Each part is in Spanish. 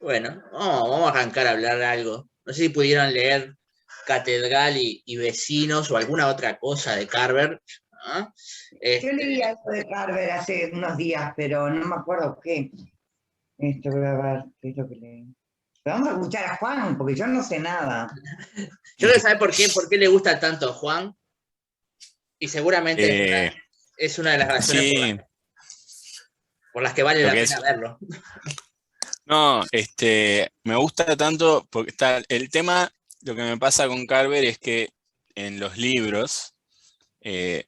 Bueno, vamos a arrancar a hablar de algo. No sé si pudieron leer Catedral y Vecinos o alguna otra cosa de Carver. ¿Ah? Yo leí Este, algo de Carver hace unos días, pero no me acuerdo qué. Esto voy a ver qué es lo que leí. Pero vamos a escuchar a Juan, porque yo no sé nada. yo quiero saber por qué le gusta tanto a Juan, y seguramente Eh, es una de las razones sí, por las que vale lo la que pena es. verlo. No, me gusta tanto porque está el tema. Lo que me pasa con Carver es que en los libros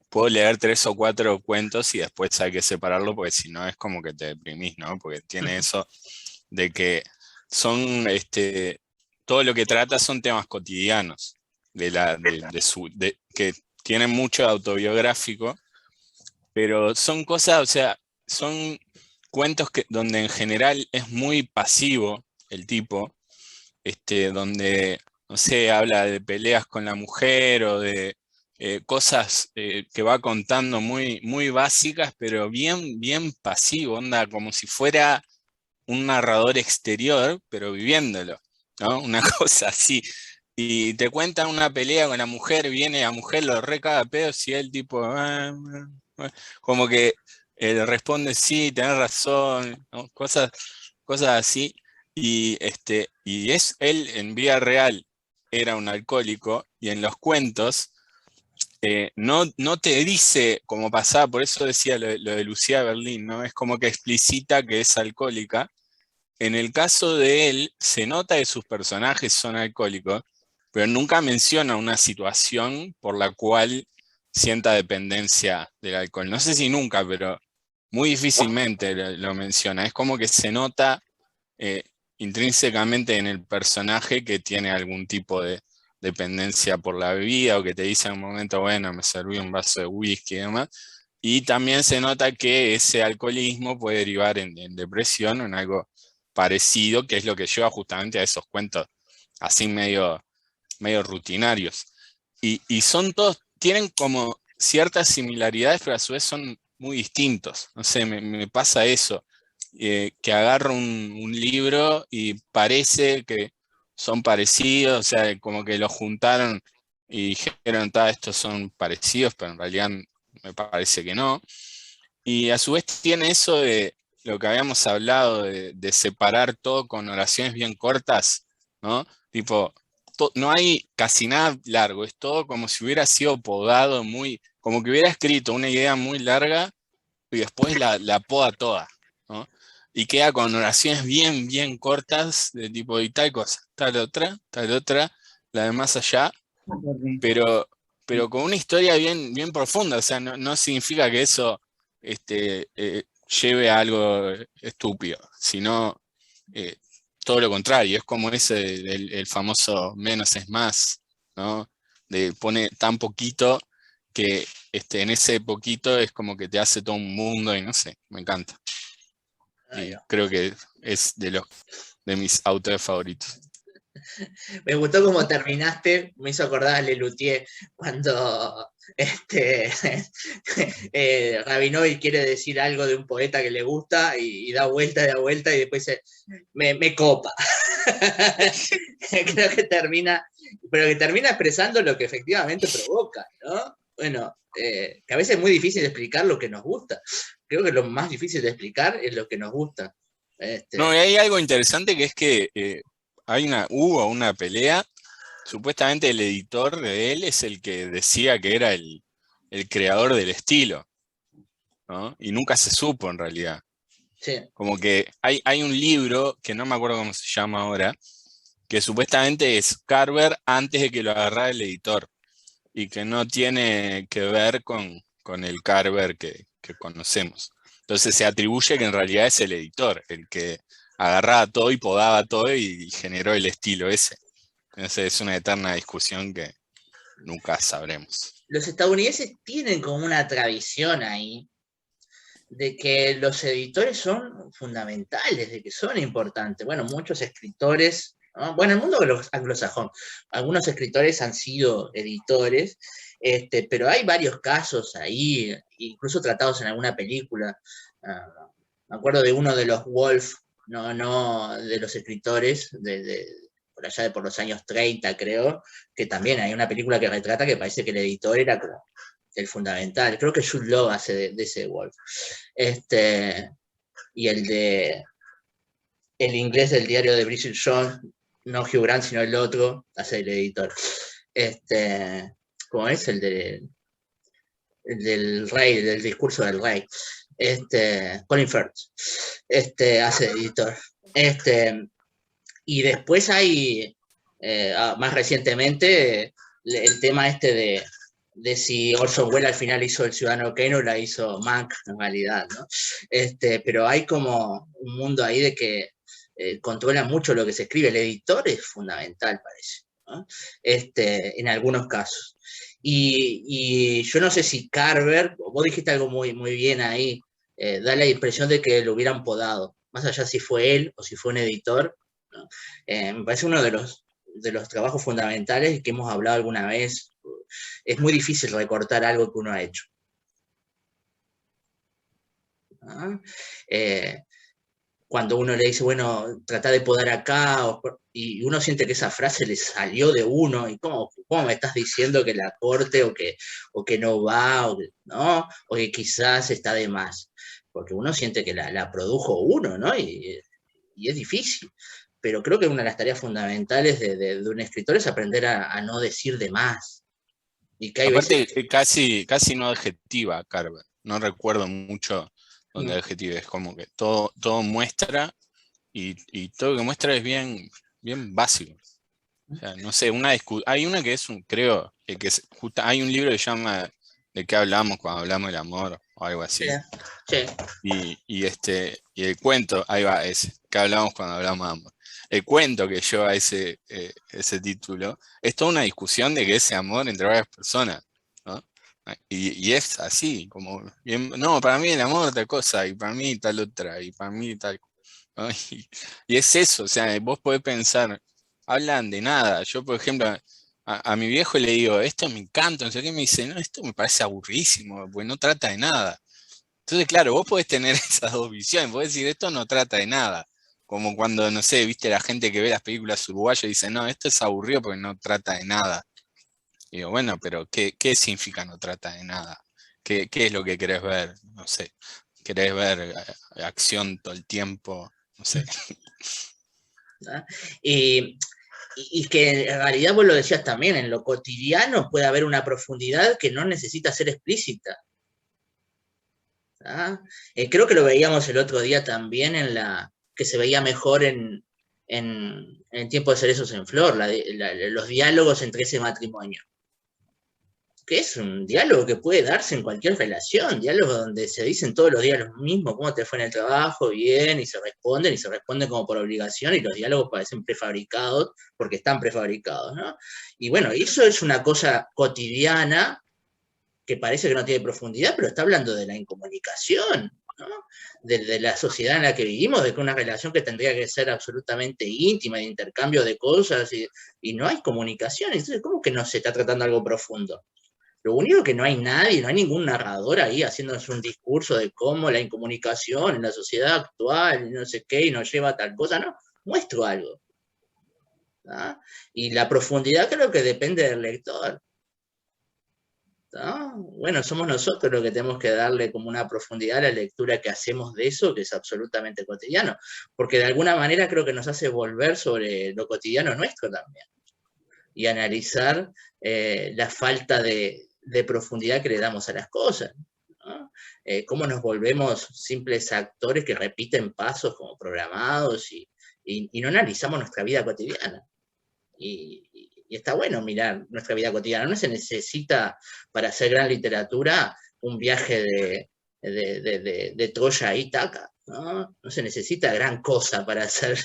puedo leer 3 o 4 cuentos y después hay que separarlo porque si no es como que te deprimís, ¿no? Porque tiene eso de que son, todo lo que trata son temas cotidianos, que tienen mucho autobiográfico, pero son cosas, o sea, son cuentos donde en general es muy pasivo el tipo, donde, no sé, habla de peleas con la mujer o de cosas que va contando muy, muy básicas, pero bien, bien pasivo, onda, como si fuera un narrador exterior, pero viviéndolo, ¿no? Una cosa así. Y te cuentan una pelea con la mujer, viene la mujer, lo recaga pedos y él tipo, como que responde, sí, tenés razón, ¿no? Cosas así. Y él en vida real era un alcohólico y en los cuentos no te dice como pasaba, por eso decía lo de Lucía Berlín, ¿no? Es como que explicita que es alcohólica. En el caso de él, se nota que sus personajes son alcohólicos, pero nunca menciona una situación por la cual sienta dependencia del alcohol. No sé si nunca, pero muy difícilmente lo menciona. Es como que se nota eh, intrínsecamente en el personaje que tiene algún tipo de dependencia por la bebida o que te dice en un momento, bueno, me serví un vaso de whisky y demás. Y también se nota que ese alcoholismo puede derivar en depresión o en algo parecido, que es lo que lleva justamente a esos cuentos así medio rutinarios. Y son todos, tienen como ciertas similaridades, pero a su vez son muy distintos. No sé, me pasa eso, que agarro un libro y parece que son parecidos, o sea, como que los juntaron y dijeron, estos son parecidos, pero en realidad me parece que no. Y a su vez tiene eso de lo que habíamos hablado, de separar todo con oraciones bien cortas, ¿no? Tipo, no hay casi nada largo, es todo como si hubiera sido podado muy, como que hubiera escrito una idea muy larga y después la poda toda, ¿no? Y queda con oraciones bien, bien cortas, de tipo, y tal otra, la de más allá, pero, pero con una historia bien, bien profunda, o sea, no significa que eso lleve a algo estúpido, sino eh, todo lo contrario, es como ese, el famoso menos es más, ¿no? De pone tan poquito que en ese poquito es como que te hace todo un mundo y no sé, me encanta. Ay, Y no. creo que es de mis autores favoritos. Me gustó cómo terminaste, me hizo acordar a Lelutier cuando Rabinovich quiere decir algo de un poeta que le gusta y da vuelta y después me copa. Creo que termina, pero que termina expresando lo que efectivamente provoca, ¿no? Bueno, que a veces es muy difícil explicar lo que nos gusta. Creo que lo más difícil de explicar es lo que nos gusta. No, y hay algo interesante que es que hubo una pelea. Supuestamente el editor de él es el que decía que era el creador del estilo, ¿no? Y nunca se supo en realidad. Sí. Como que hay un libro, que no me acuerdo cómo se llama ahora, que supuestamente es Carver antes de que lo agarrara el editor, y que no tiene que ver con el Carver que conocemos. Entonces se atribuye que en realidad es el editor, el que agarraba todo y podaba todo y generó el estilo ese. Entonces es una eterna discusión que nunca sabremos. Los estadounidenses tienen como una tradición ahí de que los editores son fundamentales, de que son importantes. Bueno, muchos escritores, ¿no? Bueno, el mundo anglosajón, algunos escritores han sido editores, pero hay varios casos ahí, incluso tratados en alguna película. Me acuerdo de uno de los Wolf, no de los escritores, por allá de por los años 30, creo, que también hay una película que retrata que parece que el editor era como el fundamental. Creo que Jude Law hace de ese Wolf. Y el inglés del diario de Bridget Jones, no Hugh Grant, sino el otro, hace el editor. ¿Cómo es? El del rey, del discurso del rey. Colin Firth, hace de editor. Y después hay, más recientemente, el tema de si Orson Welles al final hizo El Ciudadano Kane o la hizo Mank, en realidad, ¿no? Pero hay como un mundo ahí de que controla mucho lo que se escribe. El editor es fundamental, parece, ¿no? En algunos casos. Y yo no sé si Carver, vos dijiste algo muy, muy bien ahí, da la impresión de que lo hubieran podado, más allá si fue él o si fue un editor, ¿no? Me parece uno de los trabajos fundamentales que hemos hablado alguna vez. Es muy difícil recortar algo que uno ha hecho, ¿no? Cuando uno le dice, bueno, trata de podar acá, y uno siente que esa frase le salió de uno, y ¿cómo me estás diciendo que la corte o que no va, ¿no? O que quizás está de más? Porque uno siente que la produjo uno, ¿no? Y es difícil. Pero creo que una de las tareas fundamentales de un escritor es aprender a no decir de más. Y que hay Aparte, veces... casi no adjetiva Carver. No recuerdo mucho donde adjetiva. Es como que todo muestra y todo lo que muestra es bien, bien básico. O sea, no sé, hay una que es creo, hay un libro que se llama ¿De qué hablamos cuando hablamos del amor? O algo así. Sí. Y el cuento, ahí va, ese, ¿qué hablamos cuando hablamos de amor? El cuento que lleva ese título es toda una discusión de que ese amor entre varias personas, ¿no? Y es así, como, no, para mí el amor tal cosa, y para mí tal otra, y para mí tal, ¿no? Y es eso, o sea, vos podés pensar, hablan de nada. Yo, por ejemplo, a mi viejo le digo, esto me encanta, no sé qué, me dice, no, esto me parece aburrísimo, pues no trata de nada. Entonces, claro, vos podés tener esas dos visiones, podés decir, esto no trata de nada. Como cuando, no sé, viste la gente que ve las películas uruguayas y dice, no, esto es aburrido porque no trata de nada. Y digo, bueno, pero ¿qué significa no trata de nada? ¿Qué es lo que querés ver? No sé, ¿querés ver acción todo el tiempo? No sé. ¿No? Y que en realidad vos lo decías también, en lo cotidiano puede haber una profundidad que no necesita ser explícita. Creo que lo veíamos el otro día también que se veía mejor en el tiempo de Cerezos en Flor, los diálogos entre ese matrimonio. Que es un diálogo que puede darse en cualquier relación, diálogo donde se dicen todos los días lo mismo, cómo te fue en el trabajo, bien, y se responden como por obligación, y los diálogos parecen prefabricados, porque están prefabricados, ¿no? Y bueno, eso es una cosa cotidiana, que parece que no tiene profundidad, pero está hablando de la incomunicación, ¿no? De la sociedad en la que vivimos, de que una relación que tendría que ser absolutamente íntima, de intercambio de cosas, y no hay comunicación. Entonces, ¿cómo que no se está tratando algo profundo? Lo único que no hay nadie, no hay ningún narrador ahí haciéndonos un discurso de cómo la incomunicación en la sociedad actual, no sé qué, y nos lleva a tal cosa, no, muestro algo. ¿Ah? Y la profundidad creo que depende del lector. ¿No? Bueno, somos nosotros los que tenemos que darle como una profundidad a la lectura que hacemos de eso, que es absolutamente cotidiano, porque de alguna manera creo que nos hace volver sobre lo cotidiano nuestro también, y analizar la falta de profundidad que le damos a las cosas, ¿no? Cómo nos volvemos simples actores que repiten pasos como programados y no analizamos nuestra vida cotidiana. Y está bueno mirar nuestra vida cotidiana. No se necesita para hacer gran literatura un viaje de Troya a Ítaca, ¿no? No se necesita gran cosa para hacer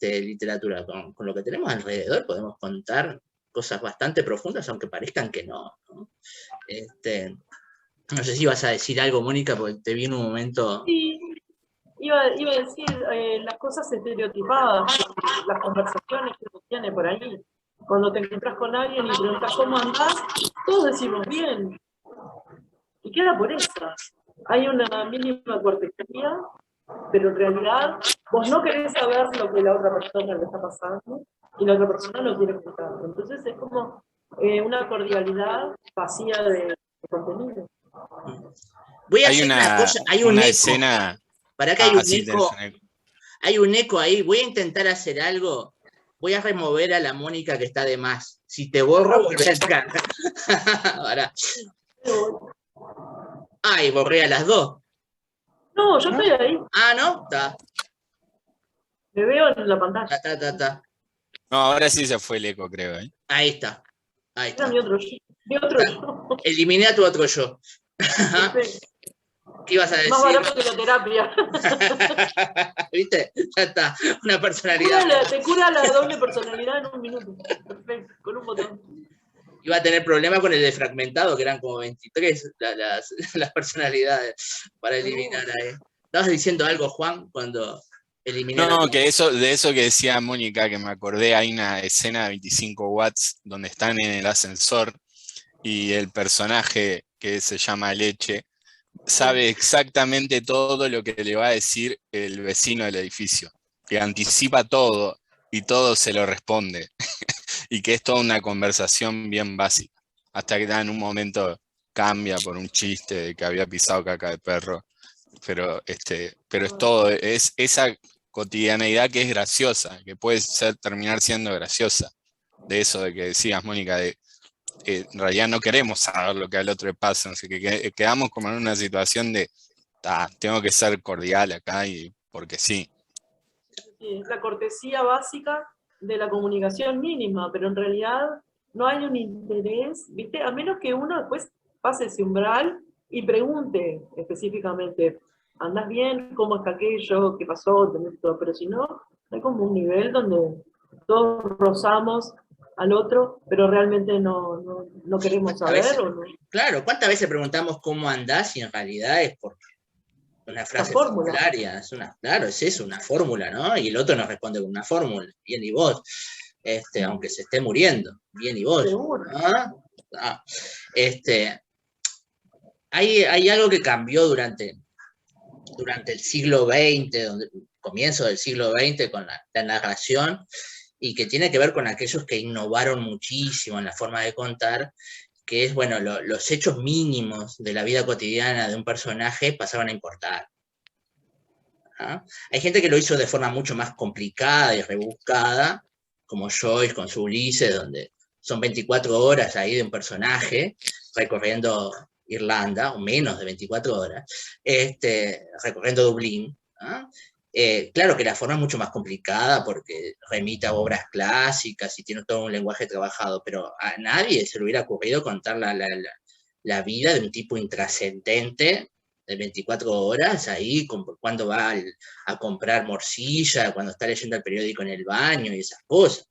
literatura. Con lo que tenemos alrededor podemos contar cosas bastante profundas, aunque parezcan que no, ¿no? No sé si vas a decir algo, Mónica, porque te vi en un momento... Sí, iba a decir las cosas estereotipadas, las conversaciones que uno tiene por ahí. Cuando te encontrás con alguien y preguntas cómo andás, todos decimos bien. Y queda por eso. Hay una mínima cortesía pero en realidad vos no querés saber lo que la otra persona le está pasando y la otra persona no quiere escucharlo. Entonces es como una cordialidad vacía de contenido. Voy a Hay hacer una cosa, hay un una eco. escena. Para que hay un Sí, tenés eco. un eco. Hay un eco ahí. Voy a intentar hacer algo. Voy a remover a la Mónica que está de más. Si te borro, vuelve a entrar. Ahora. Ay, borré a las dos. No, yo estoy ahí. Ah, ¿no? Está. Me veo en la pantalla. Está. No, ahora sí se fue el eco, creo. Ahí está. Ahí Era está. mi otro yo. Eliminé a tu otro yo. ¿Qué ibas a decir? Más barato que la terapia. ¿Viste? Ya está. Una personalidad. Te cura la doble personalidad en un minuto. Perfecto, con un botón. Iba a tener problemas con el defragmentado, que eran como 23 las personalidades para eliminar ahí. ¿Estabas diciendo algo, Juan, cuando eliminaron? No, que de eso que decía Mónica, que me acordé, hay una escena de 25 watts donde están en el ascensor y el personaje que se llama Leche sabe exactamente todo lo que le va a decir el vecino del edificio, que anticipa todo y todo se lo responde y que es toda una conversación bien básica, hasta que en un momento cambia por un chiste de que había pisado caca de perro, pero es todo, es esa cotidianeidad que es graciosa, que puede terminar siendo graciosa, de eso de que decías, Mónica, de en realidad no queremos saber lo que al otro le pasa, así que quedamos como en una situación de tengo que ser cordial acá y porque sí. Sí, es la cortesía básica de la comunicación mínima, pero en realidad no hay un interés, ¿viste? A menos que uno después pase ese umbral y pregunte específicamente, ¿andás bien? ¿Cómo está aquello? ¿Qué pasó? Pero si no, hay como un nivel donde todos rozamos al otro, pero realmente no queremos saber. Veces, ¿o no? Claro, ¿cuántas veces preguntamos cómo andás y en realidad es porque una frase formularia? Claro, es eso, una fórmula, ¿no? Y el otro nos responde con una fórmula, bien y vos, aunque se esté muriendo, bien y vos. ¿No? Hay algo que cambió durante el siglo XX, comienzo del siglo XX con la narración, y que tiene que ver con aquellos que innovaron muchísimo en la forma de contar, que es, bueno, los hechos mínimos de la vida cotidiana de un personaje pasaban a importar. ¿Ah? Hay gente que lo hizo de forma mucho más complicada y rebuscada, como Joyce con su Ulises, donde son 24 horas ahí de un personaje recorriendo Irlanda, o menos de 24 horas, recorriendo Dublín. ¿Ah? Claro que la forma es mucho más complicada porque remite a obras clásicas y tiene todo un lenguaje trabajado, pero a nadie se le hubiera ocurrido contar la vida de un tipo intrascendente de 24 horas ahí, cuando va a comprar morcilla, cuando está leyendo el periódico en el baño y esas cosas,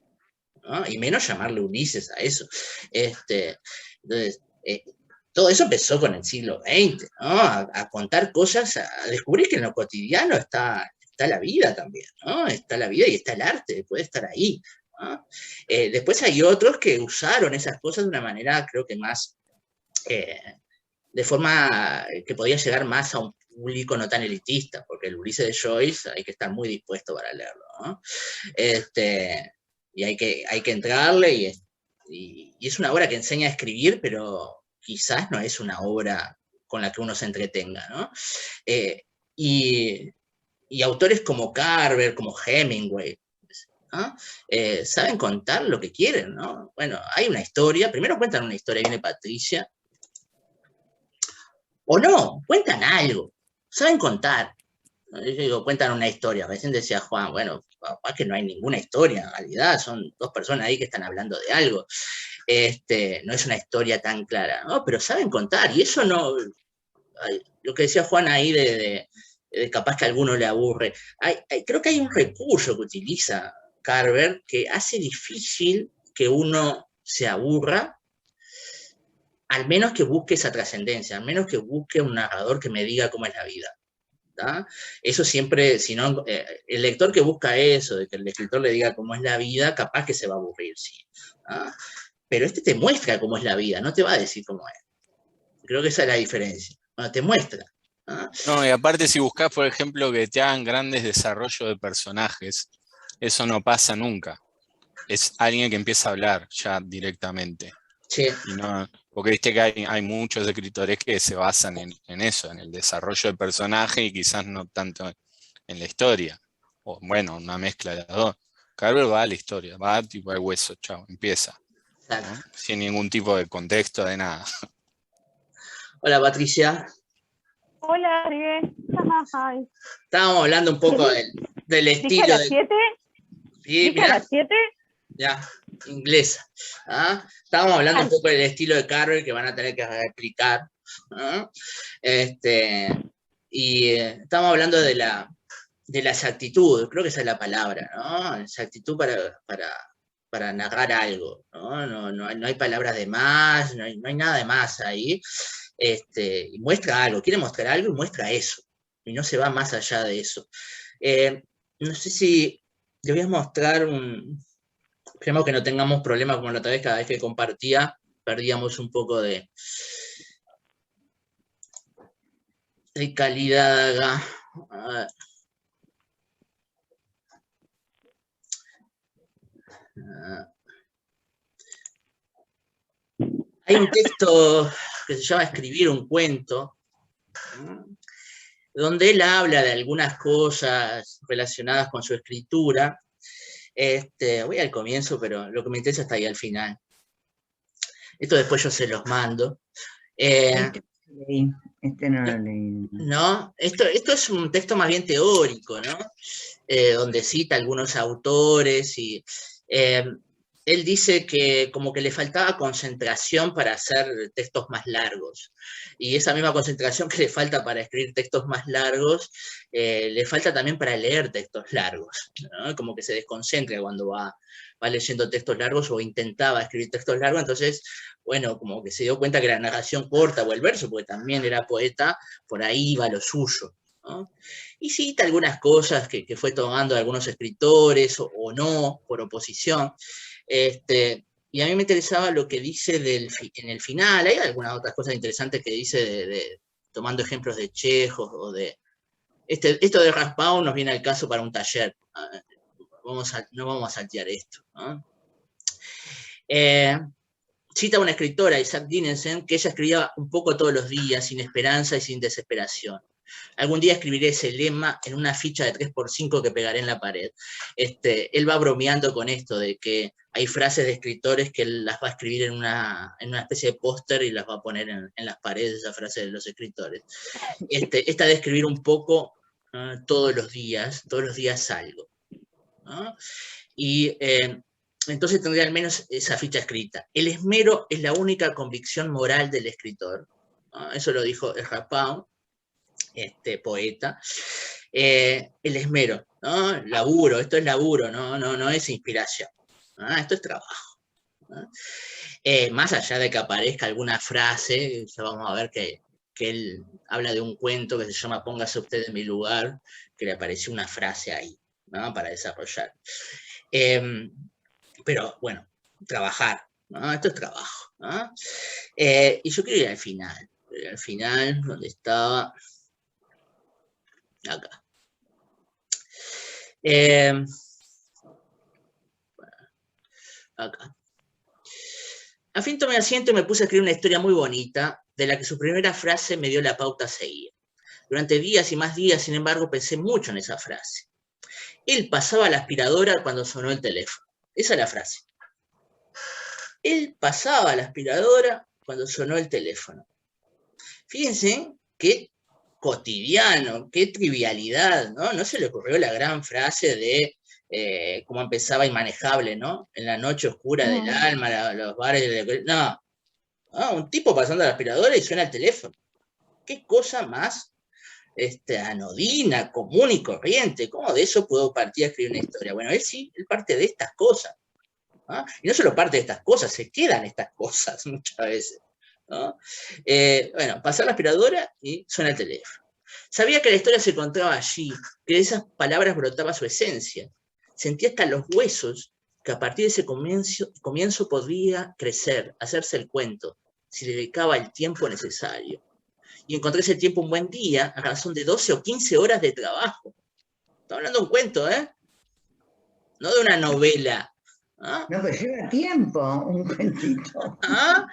¿no? Y menos llamarle Ulises a eso. Entonces, todo eso empezó con el siglo XX, ¿no? A contar cosas, a descubrir que en lo cotidiano está la vida también, ¿no? Está la vida y está el arte, puede estar ahí, ¿no? Después hay otros que usaron esas cosas de una manera, creo que más, de forma que podía llegar más a un público no tan elitista, porque el Ulises de Joyce hay que estar muy dispuesto para leerlo, ¿no? Y hay que entrarle, y es una obra que enseña a escribir, pero quizás no es una obra con la que uno se entretenga, ¿no? Y autores como Carver, como Hemingway, ¿no? Saben contar lo que quieren, ¿no? Bueno, hay una historia, primero cuentan una historia, viene Patricia, o no, cuentan algo, saben contar. Yo digo, cuentan una historia, recién decía Juan, bueno, capaz que no hay ninguna historia, en realidad son dos personas ahí que están hablando de algo, no es una historia tan clara, ¿no? Pero saben contar, y eso no, lo que decía Juan ahí de capaz que a alguno le aburre, creo que hay un recurso que utiliza Carver que hace difícil que uno se aburra, al menos que busque esa trascendencia, al menos que busque un narrador que me diga cómo es la vida. ¿tá? Eso siempre, si no, el lector que busca eso, de que el escritor le diga cómo es la vida, capaz que se va a aburrir, sí. ¿tá? Pero te muestra cómo es la vida, no te va a decir cómo es. Creo que esa es la diferencia. Bueno, te muestra. ¿Ah? No, y aparte si buscas, por ejemplo, que te hagan grandes desarrollos de personajes, eso no pasa nunca. Es alguien que empieza a hablar ya directamente. Sí, Y no, porque viste que hay muchos escritores que se basan en eso, en el desarrollo del personaje y quizás no tanto en la historia. O bueno, una mezcla de las dos. Carver va a la historia, va tipo al hueso, chao, empieza, exacto. ¿no? Sin ningún tipo de contexto, de nada. Hola, Patricia. Hola, Ariel. Ay, Estábamos hablando un poco del ¿dije a estilo las de... 7? Sí, ¿Dije a mirá, las 7? ya, inglesa. ¿Ah? Estábamos hablando un poco del estilo de Carver que van a tener que explicar. ¿Ah? Estamos hablando de la exactitud, creo que esa es la palabra, ¿no? Exactitud para narrar algo, ¿no? No hay palabras de más, no hay nada de más ahí. Y muestra algo, quiere mostrar algo y muestra eso, y no se va más allá de eso. No sé si le voy a mostrar esperemos que no tengamos problemas como la otra vez, cada vez que compartía, perdíamos un poco de calidad acá. A ver. Hay un texto que se llama Escribir un cuento, donde él habla de algunas cosas relacionadas con su escritura. Voy al comienzo, pero lo que me interesa está ahí al final. Esto después yo se los mando. Este no lo leí. ¿No? Esto es un texto más bien teórico, ¿no? Donde cita algunos autores y él dice que como que le faltaba concentración para hacer textos más largos. Y esa misma concentración que le falta para escribir textos más largos, le falta también para leer textos largos, ¿no? Como que se desconcentra cuando va leyendo textos largos o intentaba escribir textos largos, entonces, bueno, como que se dio cuenta que la narración corta o el verso, porque también era poeta, por ahí iba lo suyo, ¿no? Y cita algunas cosas que fue tomando de algunos escritores o no, por oposición. Y a mí me interesaba lo que dice en el final. Hay algunas otras cosas interesantes que dice tomando ejemplos de Chekhov o de... esto de Raspau nos viene al caso para un taller. No vamos a saltear esto, ¿no? Cita una escritora, Isaac Dinesen, que ella escribía un poco todos los días, sin esperanza y sin desesperación. Algún día escribiré ese lema en una ficha de 3x5 que pegaré en la pared. Él va bromeando con esto, de que hay frases de escritores que él las va a escribir en una especie de póster y las va a poner en las paredes, esas frases de los escritores. Esta de escribir un poco todos los días algo, ¿no? Y entonces tendría al menos esa ficha escrita. El esmero es la única convicción moral del escritor, ¿no? Eso lo dijo Rapau, poeta. El esmero, ¿no? Laburo, esto es laburo, no es inspiración, ¿no? Esto es trabajo, ¿no? Más allá de que aparezca alguna frase, ya vamos a ver que él habla de un cuento que se llama Póngase usted en mi lugar, que le apareció una frase ahí, ¿no? Para desarrollar. Pero bueno, trabajar, ¿no? Esto es trabajo, ¿no? Y yo quiero ir al final, donde estaba, acá. Acá. A fin tomé asiento y me puse a escribir una historia muy bonita, de la que su primera frase me dio la pauta a seguir. Durante días y más días, sin embargo, pensé mucho en esa frase. Él pasaba la aspiradora cuando sonó el teléfono. Esa es la frase. Él pasaba la aspiradora cuando sonó el teléfono. Fíjense qué cotidiano, qué trivialidad, ¿no? No se le ocurrió la gran frase de cómo empezaba Inmanejable, ¿no? En la noche oscura del alma, los bares... No, un tipo pasando la aspiradora y suena el teléfono. Qué cosa más anodina, común y corriente. ¿Cómo de eso puedo partir a escribir una historia? Bueno, él sí, él parte de estas cosas, ¿no? Y no solo parte de estas cosas, se quedan estas cosas muchas veces, ¿no? Bueno, pasar la aspiradora y suena el teléfono. Sabía que la historia se encontraba allí, que de esas palabras brotaba su esencia. Sentía hasta los huesos que a partir de ese comienzo podría crecer, hacerse el cuento, si le dedicaba el tiempo necesario. y encontré ese tiempo un buen día a razón de 12 o 15 horas de trabajo. Estamos hablando de un cuento, ¿eh? No de una novela. ¿Ah? No, pero lleva tiempo un cuentito. ¿Ah?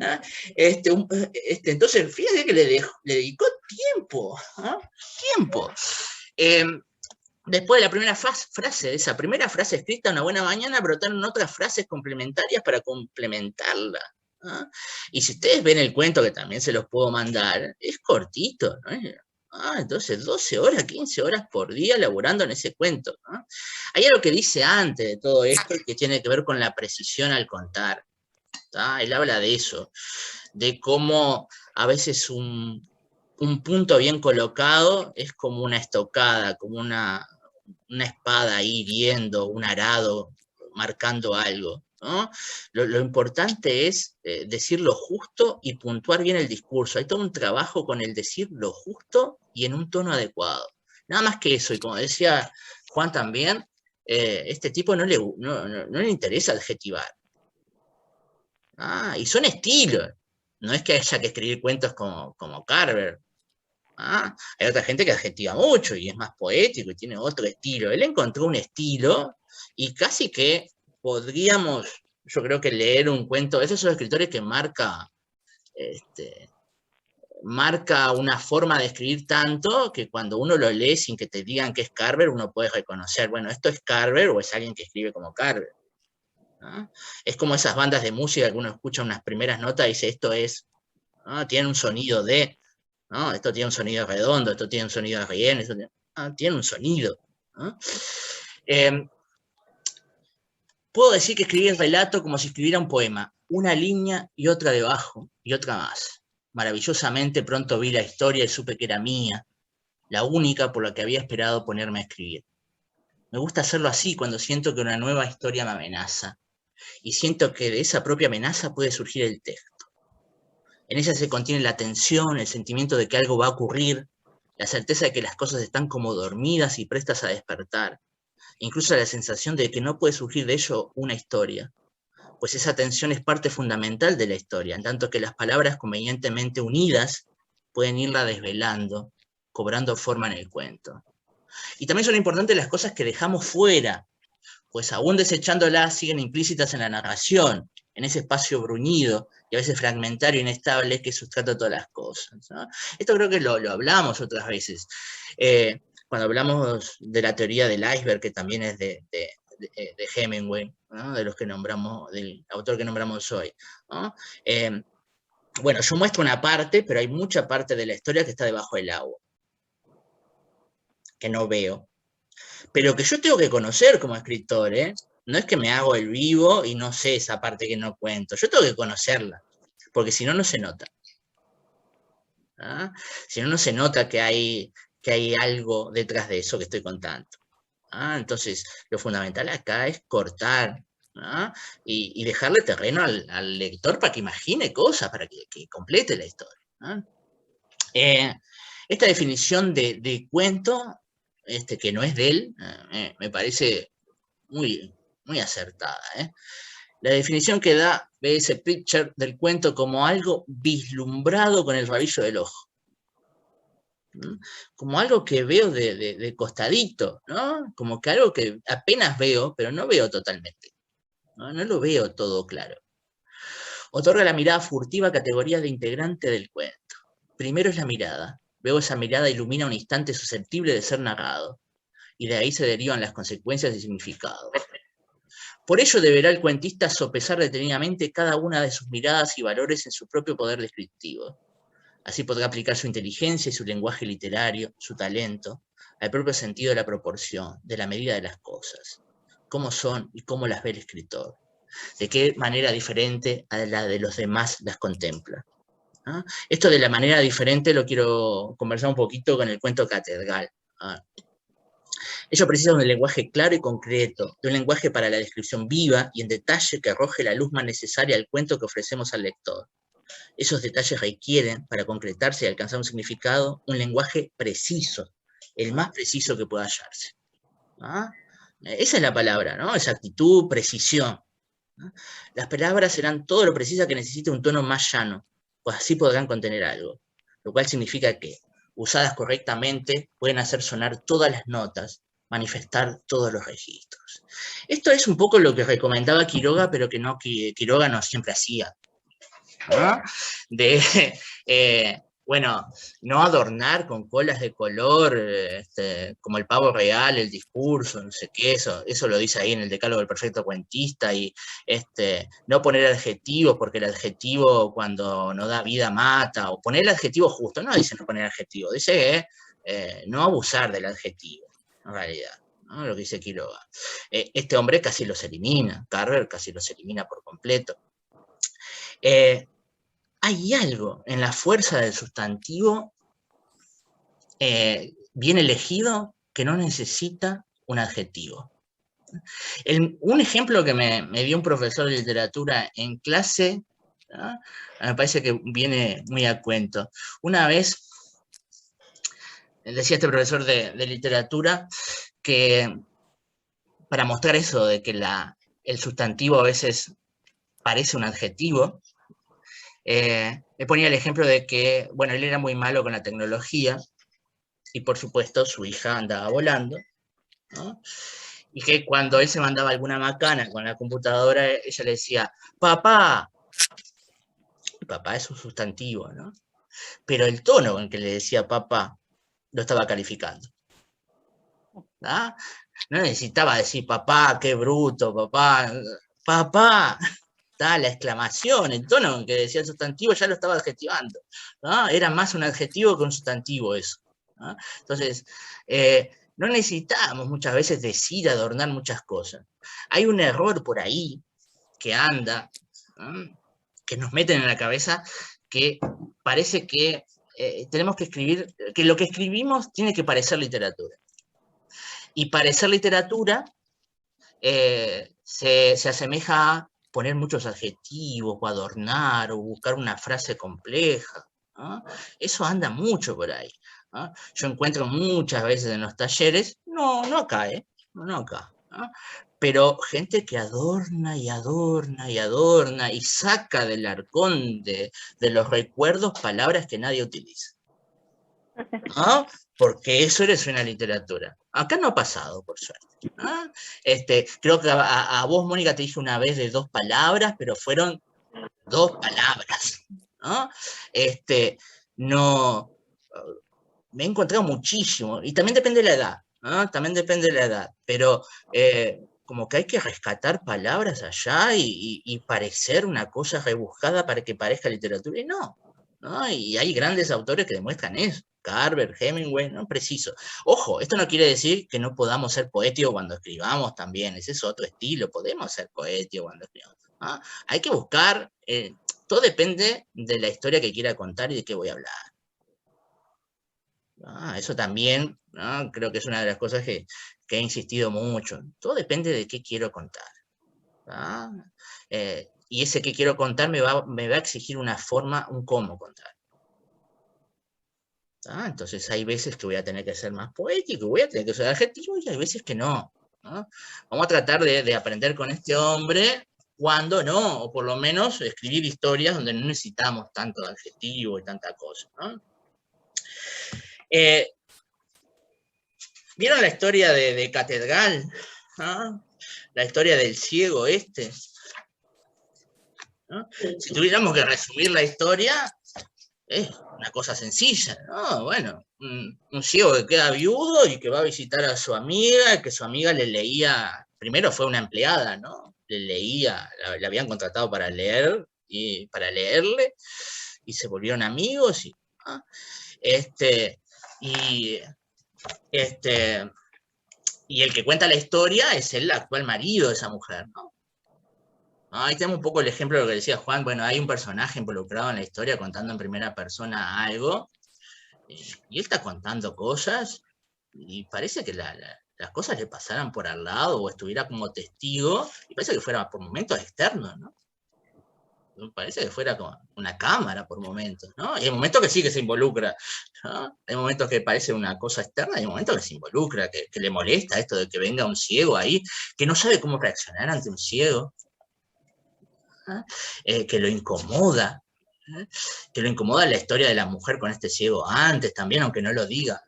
¿Ah? Entonces, fíjense que le dedicó tiempo. ¿Ah? Tiempo. Después de la primera frase, de esa primera frase escrita, una buena mañana, brotaron otras frases complementarias para complementarla. ¿Ah? Y si ustedes ven el cuento, que también se los puedo mandar, es cortito, ¿no? Entonces 12 horas, 15 horas por día laburando en ese cuento, ¿no? Hay algo que dice antes de todo esto que tiene que ver con la precisión al contar. ¿Tá? Él habla de eso, de cómo a veces un punto bien colocado es como una estocada, como una espada ahí hiriendo, un arado marcando algo, ¿no? Lo importante es decir lo justo y puntuar bien el discurso. Hay todo un trabajo con el decir lo justo y en un tono adecuado. Nada más que eso, y como decía Juan también, este tipo no le interesa adjetivar. Y son estilos. No es que haya que escribir cuentos como Carver. Hay otra gente que adjetiva mucho y es más poético y tiene otro estilo. Él encontró un estilo y casi que podríamos, yo creo que leer un cuento, esos son escritores que marca una forma de escribir tanto que cuando uno lo lee sin que te digan que es Carver, uno puede reconocer, bueno, esto es Carver o es alguien que escribe como Carver. ¿No? Es como esas bandas de música que uno escucha unas primeras notas y dice, esto es, tiene un sonido de... ¿no? Esto tiene un sonido redondo, esto tiene un sonido de relleno, tiene un sonido. ¿No? Puedo decir que escribí el relato como si escribiera un poema, una línea y otra debajo, y otra más. Maravillosamente pronto vi la historia y supe que era mía, la única por la que había esperado ponerme a escribir. Me gusta hacerlo así cuando siento que una nueva historia me amenaza, y siento que de esa propia amenaza puede surgir el texto. En ella se contiene la tensión, el sentimiento de que algo va a ocurrir, la certeza de que las cosas están como dormidas y prestas a despertar, incluso la sensación de que no puede surgir de ello una historia, pues esa tensión es parte fundamental de la historia, en tanto que las palabras convenientemente unidas pueden irla desvelando, cobrando forma en el cuento. Y también son importantes las cosas que dejamos fuera, pues aún desechándolas siguen implícitas en la narración, en ese espacio bruñido y a veces fragmentario e inestable que sustrata todas las cosas, ¿no? Esto creo que lo hablamos otras veces. Cuando hablamos de la teoría del iceberg, que también es de Hemingway, ¿no? De los que nombramos, del autor que nombramos hoy, ¿no? Bueno, yo muestro una parte, pero hay mucha parte de la historia que está debajo del agua, que no veo, pero que yo tengo que conocer como escritor, ¿eh? No es que me hago el vivo y no sé esa parte que no cuento. Yo tengo que conocerla, porque si no, no se nota. Si no, no se nota que hay algo detrás de eso que estoy contando. Entonces, lo fundamental acá es cortar y dejarle terreno al lector para que imagine cosas, para que complete la historia. Esta definición de cuento, que no es de él, me parece muy, muy acertada. La definición que da B.S. Pritchard del cuento como algo vislumbrado con el rabillo del ojo. Como algo que veo de costadito, ¿no? Como que algo que apenas veo, pero no veo totalmente. No lo veo todo claro. Otorga a la mirada furtiva categorías de integrante del cuento. Primero es la mirada. Luego esa mirada ilumina un instante susceptible de ser narrado. Y de ahí se derivan las consecuencias y significados. Por ello deberá el cuentista sopesar detenidamente cada una de sus miradas y valores en su propio poder descriptivo. Así podrá aplicar su inteligencia y su lenguaje literario, su talento, al propio sentido de la proporción, de la medida de las cosas, cómo son y cómo las ve el escritor, de qué manera diferente a la de los demás las contempla. Esto de la manera diferente lo quiero conversar un poquito con el cuento Catedral. Ello precisa de un lenguaje claro y concreto, de un lenguaje para la descripción viva y en detalle que arroje la luz más necesaria al cuento que ofrecemos al lector. Esos detalles requieren, para concretarse y alcanzar un significado, un lenguaje preciso, el más preciso que pueda hallarse. Esa es la palabra, ¿no? Exactitud, precisión. Las palabras serán todo lo precisas que necesite un tono más llano, pues así podrán contener algo. lo cual significa que, usadas correctamente, pueden hacer sonar todas las notas, manifestar todos los registros. Esto es un poco lo que recomendaba Quiroga, pero que Quiroga no siempre hacía, ¿no? Bueno, no adornar con colas de color, como el pavo real, el discurso, no sé qué, eso lo dice ahí en el Decálogo del Perfecto Cuentista, y no poner adjetivos, porque el adjetivo cuando no da vida mata, o poner el adjetivo justo, no dice no poner adjetivo, dice no abusar del adjetivo, en realidad, ¿no? Lo que dice Quiroga. Este hombre casi los elimina, Carver casi los elimina por completo. Hay algo en la fuerza del sustantivo bien elegido que no necesita un adjetivo. Un ejemplo que me dio un profesor de literatura en clase, ¿no? Me parece que viene muy a cuento. Una vez decía este profesor de literatura que para mostrar eso de que el sustantivo a veces parece un adjetivo, me ponía el ejemplo de que, bueno, él era muy malo con la tecnología, y por supuesto su hija andaba volando, ¿no? Y que cuando él se mandaba alguna macana con la computadora, ella le decía, papá. Y papá es un sustantivo, ¿no? Pero el tono con que le decía papá lo estaba calificando, ¿no? No necesitaba decir papá, qué bruto, papá, papá. La exclamación, el tono en que decía el sustantivo ya lo estaba adjetivando, ¿no? Era más un adjetivo que un sustantivo eso, ¿no? Entonces, no necesitamos muchas veces decir, adornar muchas cosas. Hay un error por ahí que anda, ¿no? Que nos meten en la cabeza, que parece que tenemos que escribir, que lo que escribimos tiene que parecer literatura. Y parecer literatura se asemeja a poner muchos adjetivos, o adornar, o buscar una frase compleja, ¿no? Eso anda mucho por ahí, ¿no? Yo encuentro muchas veces en los talleres, no acá, no acá, ¿no? Pero gente que adorna y adorna y adorna y saca del arcón de los recuerdos palabras que nadie utiliza, ¿no? Porque eso eres una literatura. Acá no ha pasado, por suerte, ¿no? Creo que a vos, Mónica, te dije una vez de 2 palabras, pero fueron 2 palabras, ¿no? No, me he encontrado muchísimo, y también depende de la edad, ¿no? También depende de la edad, pero como que hay que rescatar palabras allá y parecer una cosa rebuscada para que parezca literatura, y no, y hay grandes autores que demuestran eso. Carver, Hemingway, no preciso. Ojo, esto no quiere decir que no podamos ser poéticos cuando escribamos también, ese es otro estilo, podemos ser poéticos cuando escribamos, ¿no? Hay que buscar, todo depende de la historia que quiera contar y de qué voy a hablar. Eso también, ¿no? Creo que es una de las cosas que he insistido mucho. Todo depende de qué quiero contar, ¿no? Y ese que quiero contar me va a exigir una forma, un cómo contar. Entonces hay veces que voy a tener que ser más poético, voy a tener que usar adjetivos, y hay veces que no, ¿no? Vamos a tratar de aprender con este hombre cuando no, o por lo menos escribir historias donde no necesitamos tanto adjetivo y tanta cosa, ¿no? ¿Vieron la historia de Catedral? ¿No? La historia del ciego ¿no? Si tuviéramos que resumir la historia, es una cosa sencilla, ¿no? Bueno, un ciego que queda viudo y que va a visitar a su amiga, que su amiga le leía, primero fue una empleada, ¿no? Le leía, la habían contratado para leer, y para leerle, y se volvieron amigos, ¿no? Y el que cuenta la historia es el actual marido de esa mujer, ¿no? Ahí tenemos un poco el ejemplo de lo que decía Juan. Bueno, hay un personaje involucrado en la historia contando en primera persona algo, y él está contando cosas, y parece que las cosas le pasaran por al lado, o estuviera como testigo, y parece que fuera por momentos externos, ¿no? Parece que fuera como una cámara por momentos, ¿no? Y hay momentos que sí que se involucra, ¿no? Hay momentos que parece una cosa externa, y hay momentos que se involucra, que le molesta esto de que venga un ciego ahí, que no sabe cómo reaccionar ante un ciego, que lo incomoda, Que lo incomoda la historia de la mujer con este ciego antes también, aunque no lo diga.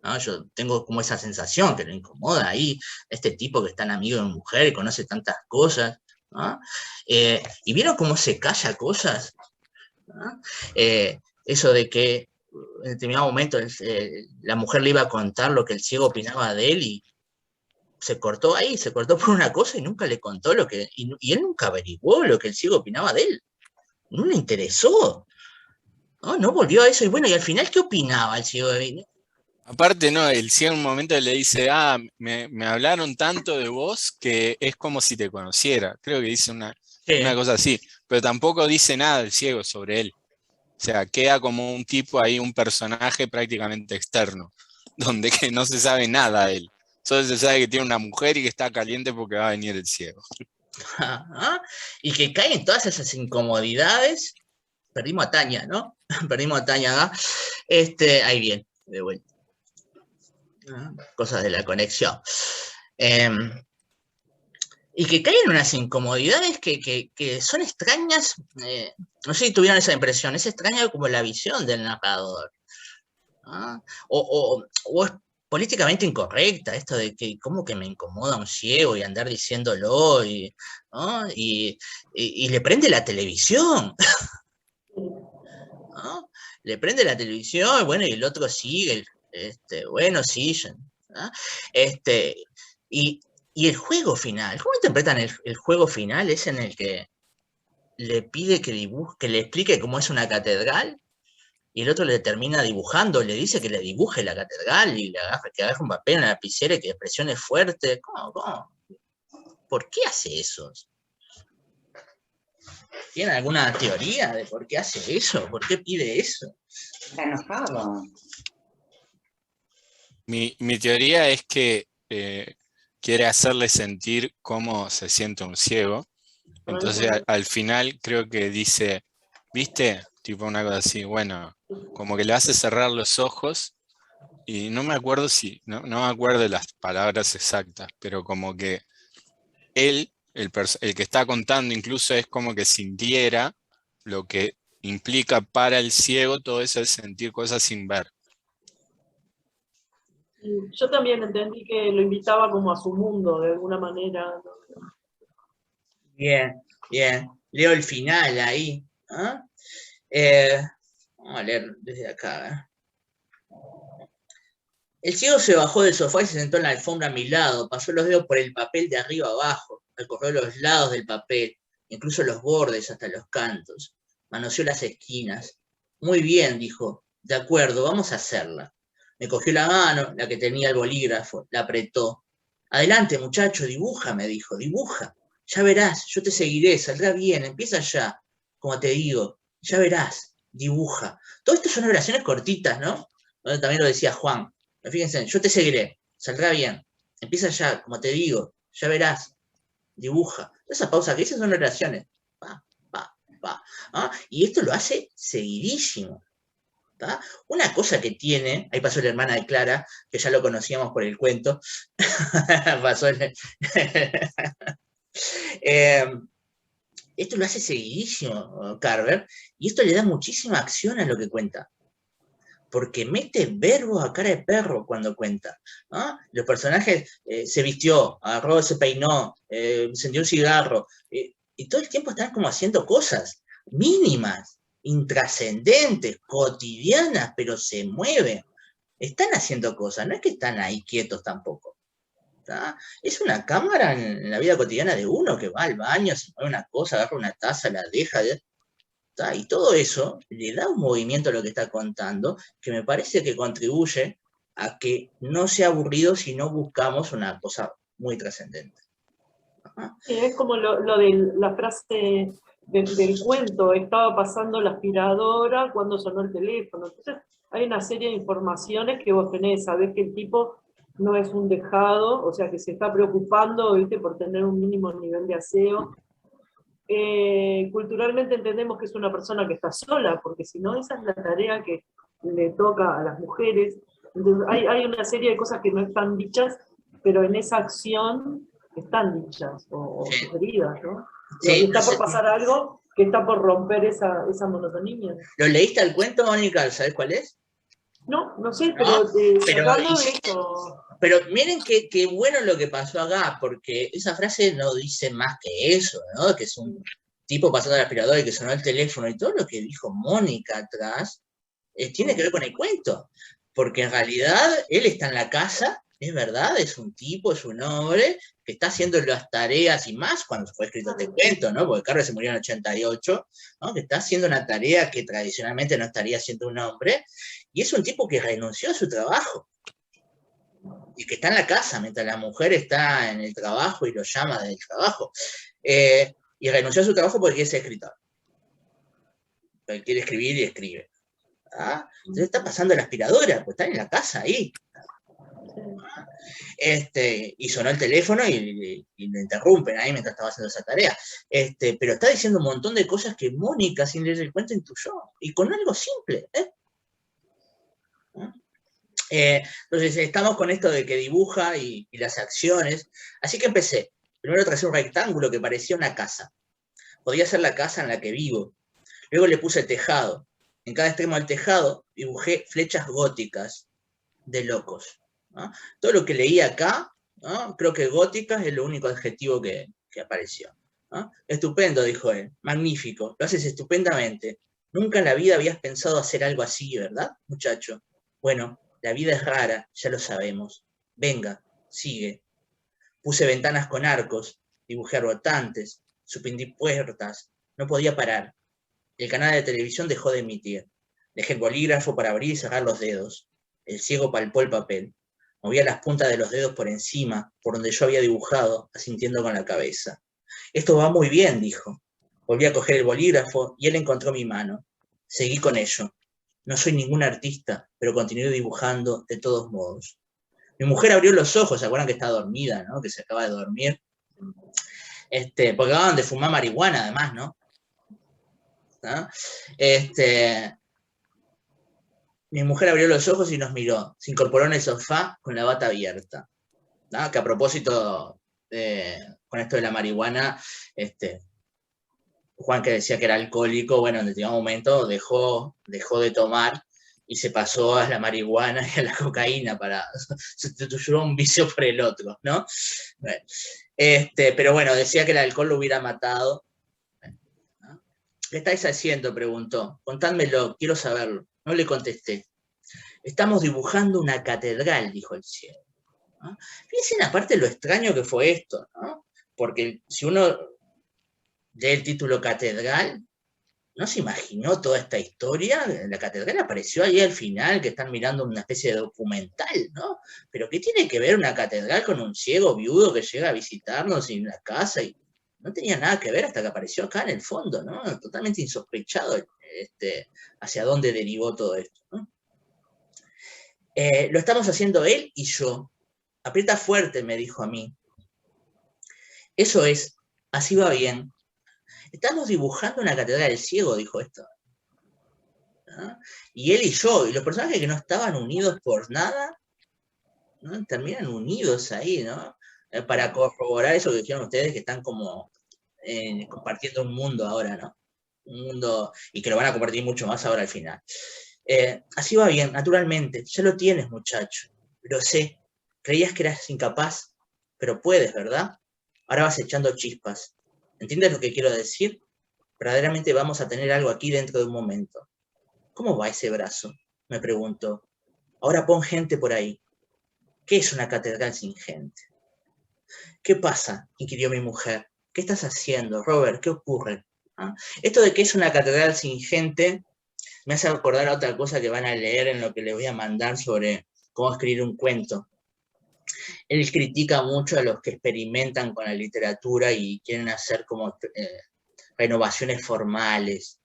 ¿No? Yo tengo como esa sensación que lo incomoda ahí, este tipo que es tan amigo de mujer y conoce tantas cosas, ¿no? ¿Y vieron cómo se calla cosas? ¿No? Eso de que en determinado momento la mujer le iba a contar lo que el ciego opinaba de él y se cortó ahí, se cortó por una cosa y nunca le contó lo que, y él nunca averiguó lo que el ciego opinaba de él, no le interesó, ¿no? No volvió a eso, y bueno, y al final, ¿qué opinaba el ciego de él? Aparte, no, el ciego en un momento le dice, me hablaron tanto de vos que es como si te conociera. Creo que dice una cosa así, pero tampoco dice nada el ciego sobre él. O sea, queda como un tipo ahí, un personaje prácticamente externo, donde que no se sabe nada de él. Solo se sabe que tiene una mujer y que está caliente porque va a venir el ciego. Y que caen todas esas incomodidades. Perdimos a Tania, ¿no? Perdimos a Tania, ¿no? Ahí bien, de vuelta. Cosas de la conexión. Y que caen unas incomodidades que son extrañas, no sé si tuvieron esa impresión, es extraña como la visión del narrador. ¿No? O es políticamente incorrecta esto de que cómo que me incomoda un ciego y andar diciéndolo, ¿no? y le prende la televisión. ¿No? Le prende la televisión, bueno, y el otro sigue, bueno, sí, ¿no? Y el juego final, ¿cómo interpretan el juego final? Es en el que le pide que le explique cómo es una catedral, y el otro le termina dibujando, le dice que le dibuje la catedral, y que agarre un papel, una lapicera y que presione fuerte. ¿Cómo? ¿Por qué hace eso? ¿Tienen alguna teoría de por qué hace eso? ¿Por qué pide eso? Está enojado. Mi teoría es que quiere hacerle sentir cómo se siente un ciego. Entonces al final creo que dice, ¿viste? Tipo una cosa así, bueno, como que le hace cerrar los ojos y no me acuerdo no me acuerdo de las palabras exactas, pero como que él, el que está contando incluso es como que sintiera lo que implica para el ciego todo eso de sentir cosas sin ver. Yo también entendí que lo invitaba como a su mundo, de alguna manera. Bien, bien. Leo el final ahí. ¿Ah? Vamos a leer desde acá. El ciego se bajó del sofá y se sentó en la alfombra a mi lado. Pasó los dedos por el papel de arriba abajo. Recorrió los lados del papel, incluso los bordes hasta los cantos. Manoseó las esquinas. Muy bien, dijo. De acuerdo, vamos a hacerla. Me cogió la mano, la que tenía el bolígrafo, la apretó. Adelante, muchacho, dibuja, me dijo, dibuja. Ya verás, yo te seguiré, saldrá bien, empieza ya. Como te digo, ya verás, dibuja. Todo esto son oraciones cortitas, ¿no? También lo decía Juan. Fíjense, yo te seguiré, saldrá bien. Empieza ya, como te digo, ya verás, dibuja. Esas pausas que esas son oraciones. Pa, pa, pa. ¿Ah? Y esto lo hace seguidísimo. ¿Tá? Una cosa que tiene, ahí pasó la hermana de Clara, que ya lo conocíamos por el cuento, pasó esto lo hace seguidísimo Carver, y esto le da muchísima acción a lo que cuenta, porque mete verbos a cara de perro cuando cuenta, ¿no? Los personajes se vistió, agarró, se peinó, encendió un cigarro, y todo el tiempo están como haciendo cosas mínimas, intrascendentes, cotidianas, pero se mueven. Están haciendo cosas, no es que están ahí quietos tampoco. ¿Tá? Es una cámara en la vida cotidiana de uno que va al baño, se mueve una cosa, agarra una taza, la deja, ¿tá? Y todo eso le da un movimiento a lo que está contando que me parece que contribuye a que no sea aburrido si no buscamos una cosa muy trascendente. Es como lo de la frase del cuento, estaba pasando la aspiradora cuando sonó el teléfono. Entonces hay una serie de informaciones que vos tenés, sabés que el tipo no es un dejado, o sea que se está preocupando, ¿viste?, por tener un mínimo nivel de aseo. Culturalmente entendemos que es una persona que está sola, porque si no, esa es la tarea que le toca a las mujeres. Entonces hay una serie de cosas que no están dichas, pero en esa acción están dichas o sugeridas, ¿no? Sí, está por pasar algo que está por romper esa monotonía. ¿Lo leíste al cuento, Mónica? ¿Sabes cuál es? No, no sé, No, pero sacando sí, eso. pero miren qué bueno lo que pasó acá, porque esa frase no dice más que eso, ¿no? Que es un tipo pasando el aspirador y que sonó el teléfono, y todo lo que dijo Mónica atrás tiene que ver con el cuento, porque en realidad él está en la casa, es verdad, es un tipo, es un hombre que está haciendo las tareas y más cuando fue escrito este cuento, ¿no? Porque Carlos se murió en el 88, ¿no? Que está haciendo una tarea que tradicionalmente no estaría haciendo un hombre, y es un tipo que renunció a su trabajo y que está en la casa mientras la mujer está en el trabajo y lo llama del trabajo. Y renunció a su trabajo porque quiere ser escritor. Porque quiere escribir y escribe. ¿Ah? Entonces está pasando la aspiradora, pues está en la casa ahí. Y sonó el teléfono y lo interrumpen ahí mientras estaba haciendo esa tarea. Pero está diciendo un montón de cosas que Mónica, sin leer el cuento, intuyó. Y con algo simple. Entonces estamos con esto de que dibuja y las acciones. Así que empecé. Primero tracé un rectángulo que parecía una casa. Podía ser la casa en la que vivo. Luego le puse tejado. En cada extremo del tejado dibujé flechas góticas de locos, ¿no? Todo lo que leí acá, ¿no? Creo que góticas es lo único adjetivo que apareció, ¿no? Estupendo, dijo él. Magnífico. Lo haces estupendamente. Nunca en la vida habías pensado hacer algo así, ¿verdad, muchacho? Bueno, la vida es rara, ya lo sabemos. Venga, sigue. Puse ventanas con arcos, dibujé rotantes, suprimí puertas. No podía parar. El canal de televisión dejó de emitir. Dejé el bolígrafo para abrir y cerrar los dedos. El ciego palpó el papel. Movía las puntas de los dedos por encima, por donde yo había dibujado, asintiendo con la cabeza. Esto va muy bien, dijo. Volví a coger el bolígrafo y él encontró mi mano. Seguí con ello. No soy ningún artista, pero continué dibujando de todos modos. Mi mujer abrió los ojos, ¿se acuerdan que está dormida, ¿no? Que se acaba de dormir. Porque acababan de fumar marihuana, además, ¿no? ¿No? Mi mujer abrió los ojos y nos miró. Se incorporó en el sofá con la bata abierta, ¿no? Que a propósito, con esto de la marihuana, Juan, que decía que era alcohólico, bueno, en determinado momento dejó de tomar y se pasó a la marihuana y a la cocaína para sustituir un vicio por el otro, ¿no? Bueno, pero bueno, decía que el alcohol lo hubiera matado. ¿No? ¿Qué estáis haciendo?, preguntó. Contádmelo, quiero saberlo. No le contesté. Estamos dibujando una catedral, dijo el cielo. ¿No? Fíjense aparte lo extraño que fue esto, ¿no? Porque si uno lee el título catedral, no se imaginó toda esta historia. La catedral apareció ahí al final, que están mirando una especie de documental, ¿no? Pero ¿qué tiene que ver una catedral con un ciego viudo que llega a visitarnos en la casa? Y no tenía nada que ver hasta que apareció acá en el fondo, ¿no? Totalmente insospechado hacia dónde derivó todo esto, ¿no? Lo estamos haciendo él y yo. Aprieta fuerte, me dijo a mí. Eso es, así va bien. Estamos dibujando una catedral del ciego, dijo esto. ¿No? Y él y yo, y los personajes que no estaban unidos por nada, ¿no? Terminan unidos ahí, ¿no? Para corroborar eso que dijeron ustedes, que están como compartiendo un mundo ahora, ¿no? Un mundo, y que lo van a compartir mucho más ahora al final. Así va bien, naturalmente, ya lo tienes, muchacho. Lo sé, creías que eras incapaz, pero puedes, ¿verdad? Ahora vas echando chispas. ¿Entiendes lo que quiero decir? Verdaderamente vamos a tener algo aquí dentro de un momento. ¿Cómo va ese brazo?, me preguntó. Ahora pon gente por ahí. ¿Qué es una catedral sin gente? ¿Qué pasa?, inquirió mi mujer. ¿Qué estás haciendo, Robert? ¿Qué ocurre? ¿Ah? Esto de que es una catedral sin gente me hace acordar a otra cosa que van a leer en lo que les voy a mandar sobre cómo escribir un cuento. Él critica mucho a los que experimentan con la literatura y quieren hacer como renovaciones formales,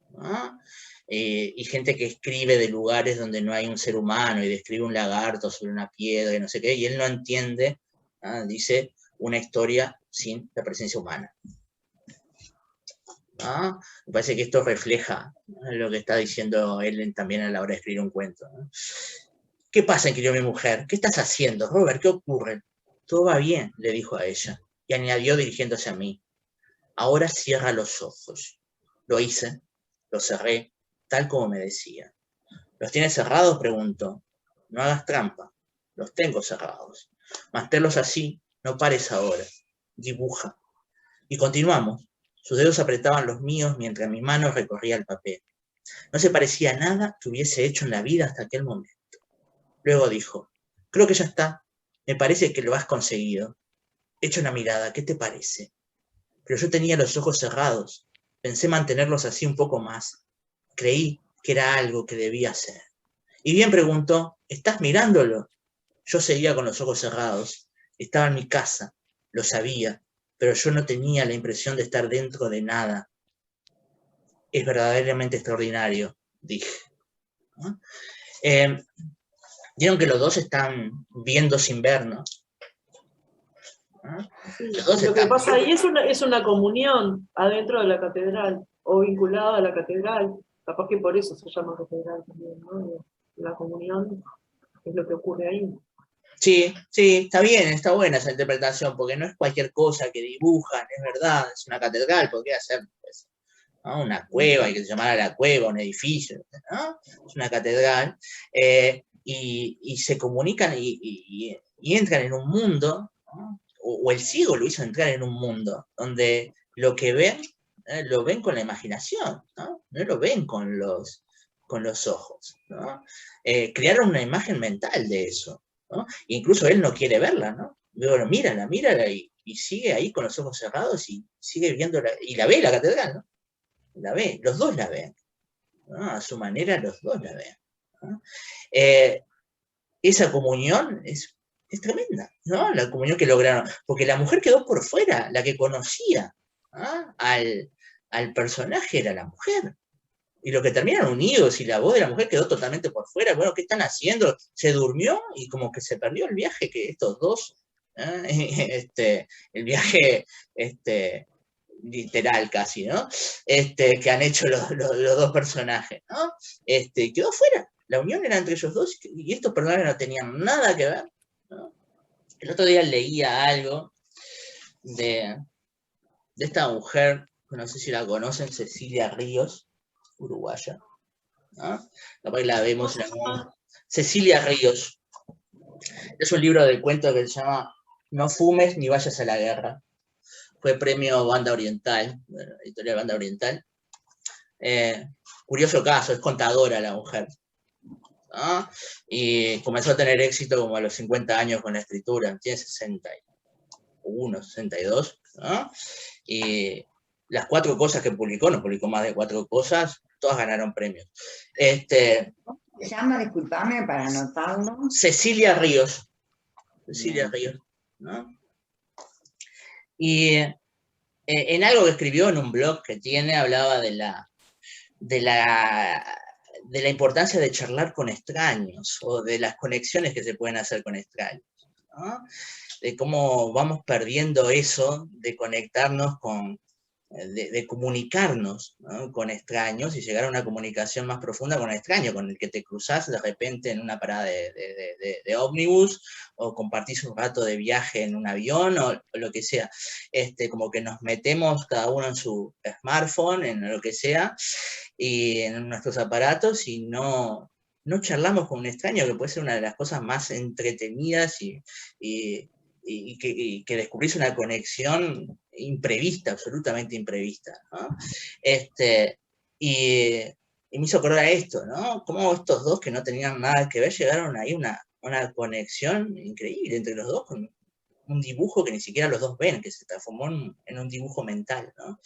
¿no? Y gente que escribe de lugares donde no hay un ser humano y describe un lagarto sobre una piedra y no sé qué, y él no entiende, ¿no? Dice, una historia sin la presencia humana. ¿No? Me parece que esto refleja, ¿no?, lo que está diciendo él también a la hora de escribir un cuento, ¿no? ¿Qué pasa?, inquirió mi mujer. ¿Qué estás haciendo, Robert? ¿Qué ocurre? Todo va bien, le dijo a ella, y añadió dirigiéndose a mí. Ahora cierra los ojos. Lo hice, lo cerré, tal como me decía. ¿Los tienes cerrados?, preguntó. No hagas trampa, los tengo cerrados. Manténlos así, no pares ahora. Dibuja. Y continuamos. Sus dedos apretaban los míos mientras mi mano recorría el papel. No se parecía a nada que hubiese hecho en la vida hasta aquel momento. Luego dijo, creo que ya está. Me parece que lo has conseguido. Echa una mirada, ¿qué te parece? Pero yo tenía los ojos cerrados. Pensé mantenerlos así un poco más. Creí que era algo que debía hacer. Y bien, preguntó, ¿estás mirándolo? Yo seguía con los ojos cerrados. Estaba en mi casa, lo sabía, pero yo no tenía la impresión de estar dentro de nada. Es verdaderamente extraordinario, dije. ¿No? Vieron que los dos están viendo sin ver, ¿no? Sí, lo que pasa ahí es una comunión adentro de la catedral, o vinculada a la catedral. Capaz que por eso se llama catedral también, ¿no? La comunión es lo que ocurre ahí. Sí, sí, está bien, está buena esa interpretación, porque no es cualquier cosa que dibujan, es verdad, es una catedral, podría ser pues, ¿no? Una cueva, hay que llamar a la cueva, un edificio, ¿no? Es una catedral, y se comunican y entran en un mundo, ¿no? O el ciego lo hizo entrar en un mundo donde lo que ven, lo ven con la imaginación, ¿no? No lo ven con los ojos, ¿no? Crearon una imagen mental de eso, ¿no? Incluso él no quiere verla, ¿no? Bueno, mírala, y sigue ahí con los ojos cerrados y sigue viéndola, y la ve la catedral, ¿no? La ve, los dos la ven, ¿no? A su manera los dos la ven, ¿no? Esa comunión es tremenda, ¿no? La comunión que lograron, porque la mujer quedó por fuera, la que conocía, ¿no? al personaje era la mujer, y lo que terminan unidos, y la voz de la mujer quedó totalmente por fuera. Bueno, ¿qué están haciendo? Se durmió, y como que se perdió el viaje que estos dos, el viaje, literal casi, ¿no? Que han hecho los dos personajes, ¿no? Quedó fuera. La unión era entre ellos dos, y estos personajes no tenían nada que ver, ¿no? El otro día leía algo de esta mujer, no sé si la conocen, Cecilia Ríos, uruguaya, ¿no? Capaz que la vemos en algún... Cecilia Ríos. Es un libro de cuentos que se llama No fumes ni vayas a la guerra. Fue premio Banda Oriental, editorial Banda Oriental. Curioso caso, es contadora la mujer, ¿no? Y comenzó a tener éxito como a los 50 años con la escritura, tiene 61, 62, ¿no? Y las 4 cosas que publicó, no publicó más de 4 cosas, todas ganaron premios. ¿Se llama, disculpame, para anotarlo? Cecilia Ríos. Cecilia Ríos, ¿no? Y en algo que escribió en un blog que tiene, hablaba de la importancia de charlar con extraños, o de las conexiones que se pueden hacer con extraños, ¿no? De cómo vamos perdiendo eso de conectarnos de comunicarnos, ¿no? Con extraños, y llegar a una comunicación más profunda con un extraño, con el que te cruzás de repente en una parada de ómnibus, o compartís un rato de viaje en un avión, o lo que sea. Como que nos metemos cada uno en su smartphone, en lo que sea, y en nuestros aparatos, y no charlamos con un extraño, que puede ser una de las cosas más entretenidas, y que descubrís una conexión imprevista, absolutamente imprevista, ¿no? Y me hizo acordar a esto, ¿no? Cómo estos dos que no tenían nada que ver llegaron ahí una conexión increíble entre los dos, con un dibujo que ni siquiera los dos ven, que se transformó en un dibujo mental, ¿no?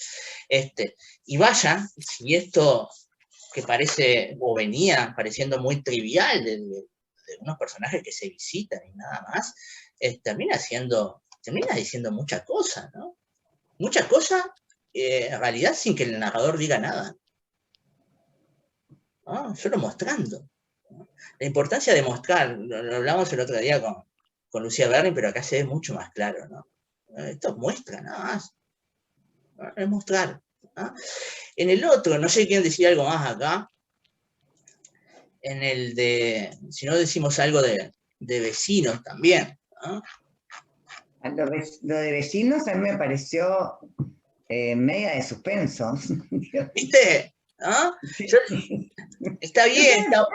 Y vaya, si esto que parece, o venía pareciendo muy trivial, de unos personajes que se visitan y nada más, termina diciendo mucha cosa, ¿no? Mucha cosa, en realidad, sin que el narrador diga nada, ¿no? Solo mostrando, ¿no? La importancia de mostrar, lo hablamos el otro día con Lucía Berni, pero acá se ve mucho más claro, ¿no? Esto muestra, nada más, ¿no? Es mostrar, ¿no? En el otro, no sé quién decía algo más acá, en el de, si no decimos algo de vecinos también, ¿no? Lo de vecinos a mí me pareció media de suspenso. ¿Viste? ¿No? Yo- está bien, está-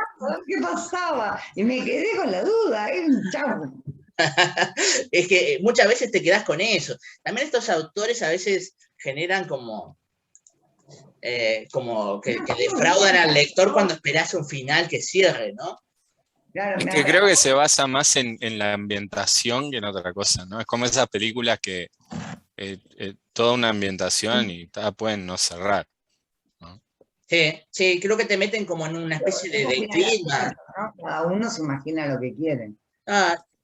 ¿Qué pasaba? Y me quedé con la duda, chau. es que muchas veces te quedás con eso. También estos autores a veces generan como que defraudan al lector cuando esperás un final que cierre, ¿no? Claro, Es me que creo que se basa más en la ambientación que en otra cosa, ¿no? Es como esas películas que toda una ambientación y pueden no cerrar, ¿no? Sí, sí, creo que te meten como en una especie de clima. ¿no? Cada uno se imagina lo que quiere.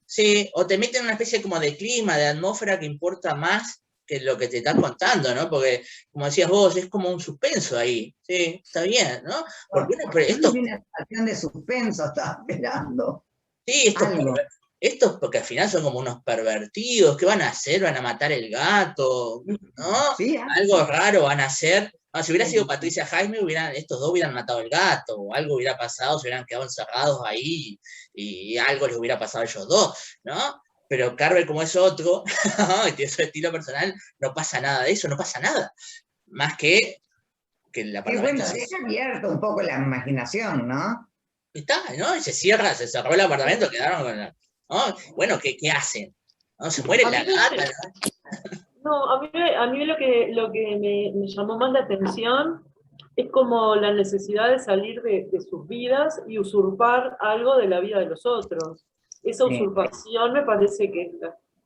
Sí, o te meten en una especie como de clima, de atmósfera que importa más que lo que te están contando, ¿no? Porque, como decías vos, es como un suspenso ahí. Sí, está bien, ¿no? Porque pero Yo estos, vi una situación de suspenso, estaba esperando. sí, Algo. estos porque al final son como unos pervertidos, ¿qué van a hacer? ¿Van a matar el gato? ¿No? Sí, Algo raro van a hacer. No, si hubiera sido Sí. Patricia Jaime, estos dos hubieran matado al gato, o algo hubiera pasado, se hubieran quedado encerrados ahí y algo les hubiera pasado a ellos dos, ¿no? Pero Carver, como es otro, y tiene su estilo personal, no pasa nada de eso, no pasa nada. Más que el Sí, apartamento bueno, deja abierto un poco la imaginación, ¿no? está, ¿no? Y se cerró el apartamento, quedaron con la, ¿no? Bueno, ¿qué hacen? ¿No? Se muere A la mí me- gata, No, a mí lo que me llamó más la atención es como la necesidad de salir de sus vidas y usurpar algo de la vida de los otros. Esa Sí. usurpación me parece que es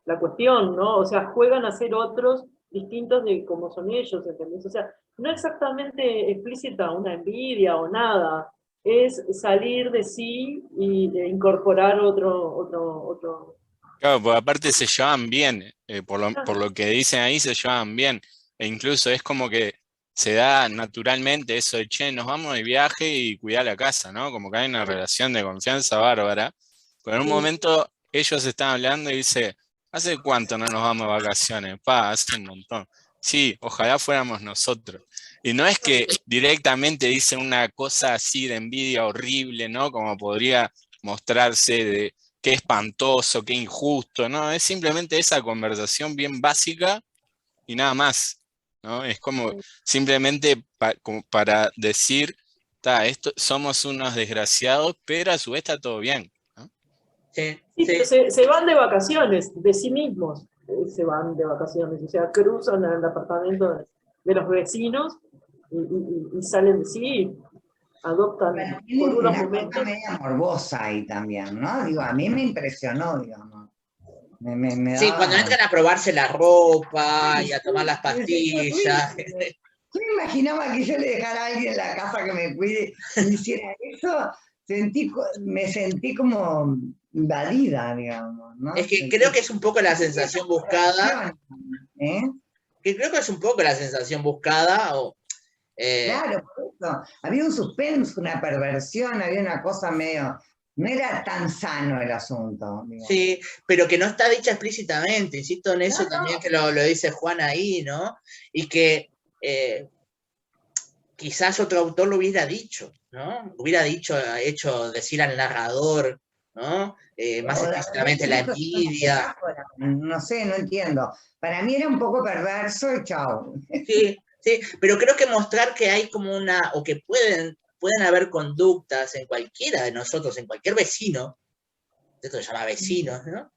la cuestión, ¿no? O sea, juegan a ser otros distintos de como son ellos, ¿entendés? O sea, no exactamente explícita una envidia o nada, es salir de sí y de incorporar otro. Claro, porque aparte se llevan bien, por lo que dicen ahí se llevan bien, e incluso es como que se da naturalmente eso de, che, nos vamos de viaje y cuidar la casa, ¿no? Como que hay una relación de confianza bárbara, pero en un Sí. momento ellos están hablando y dice, ¿hace cuánto no nos vamos de vacaciones? Hace un montón. Sí, ojalá fuéramos nosotros. Y no es que directamente dicen una cosa así de envidia horrible, ¿no? Como podría mostrarse de qué espantoso, qué injusto, ¿no? Es simplemente esa conversación bien básica y nada más, ¿no? Es como simplemente como para decir, somos unos desgraciados, pero a su vez está todo bien, ¿no? sí, Sí, sí. pero se van de vacaciones, de sí mismos se van de vacaciones, o sea, cruzan el apartamento de los vecinos y salen de sí, adoptan Bueno, por tienen unos una cosa momentos. media morbosa ahí también, ¿no? Digo, a mí me impresionó, digamos. Me Sí, cuando daba... entran a probarse la ropa y a tomar las Sí, sí, pastillas. yo me imaginaba que yo le dejara a alguien en la casa que me cuide y hiciera eso, me sentí como invadida, digamos, ¿no? Es que Sentí creo que es un poco la sensación buscada, ¿eh? que creo que es un poco la sensación buscada, Claro, por eso. Había un suspenso, una perversión, había una cosa medio... No era tan sano el asunto, digo. sí, pero que no está dicha explícitamente, insisto en eso No, también no. que lo dice Juan ahí, ¿no? Y que quizás otro autor lo hubiera dicho, ¿no? Hubiera decir al narrador, ¿no? Más O de explícitamente repente la hizo una envidia. metáfora, no sé, no entiendo. Para mí era un poco perverso y chao. Sí, sí, pero creo que mostrar que hay como o que pueden haber conductas en cualquiera de nosotros, en cualquier vecino, esto se llama vecinos, ¿no?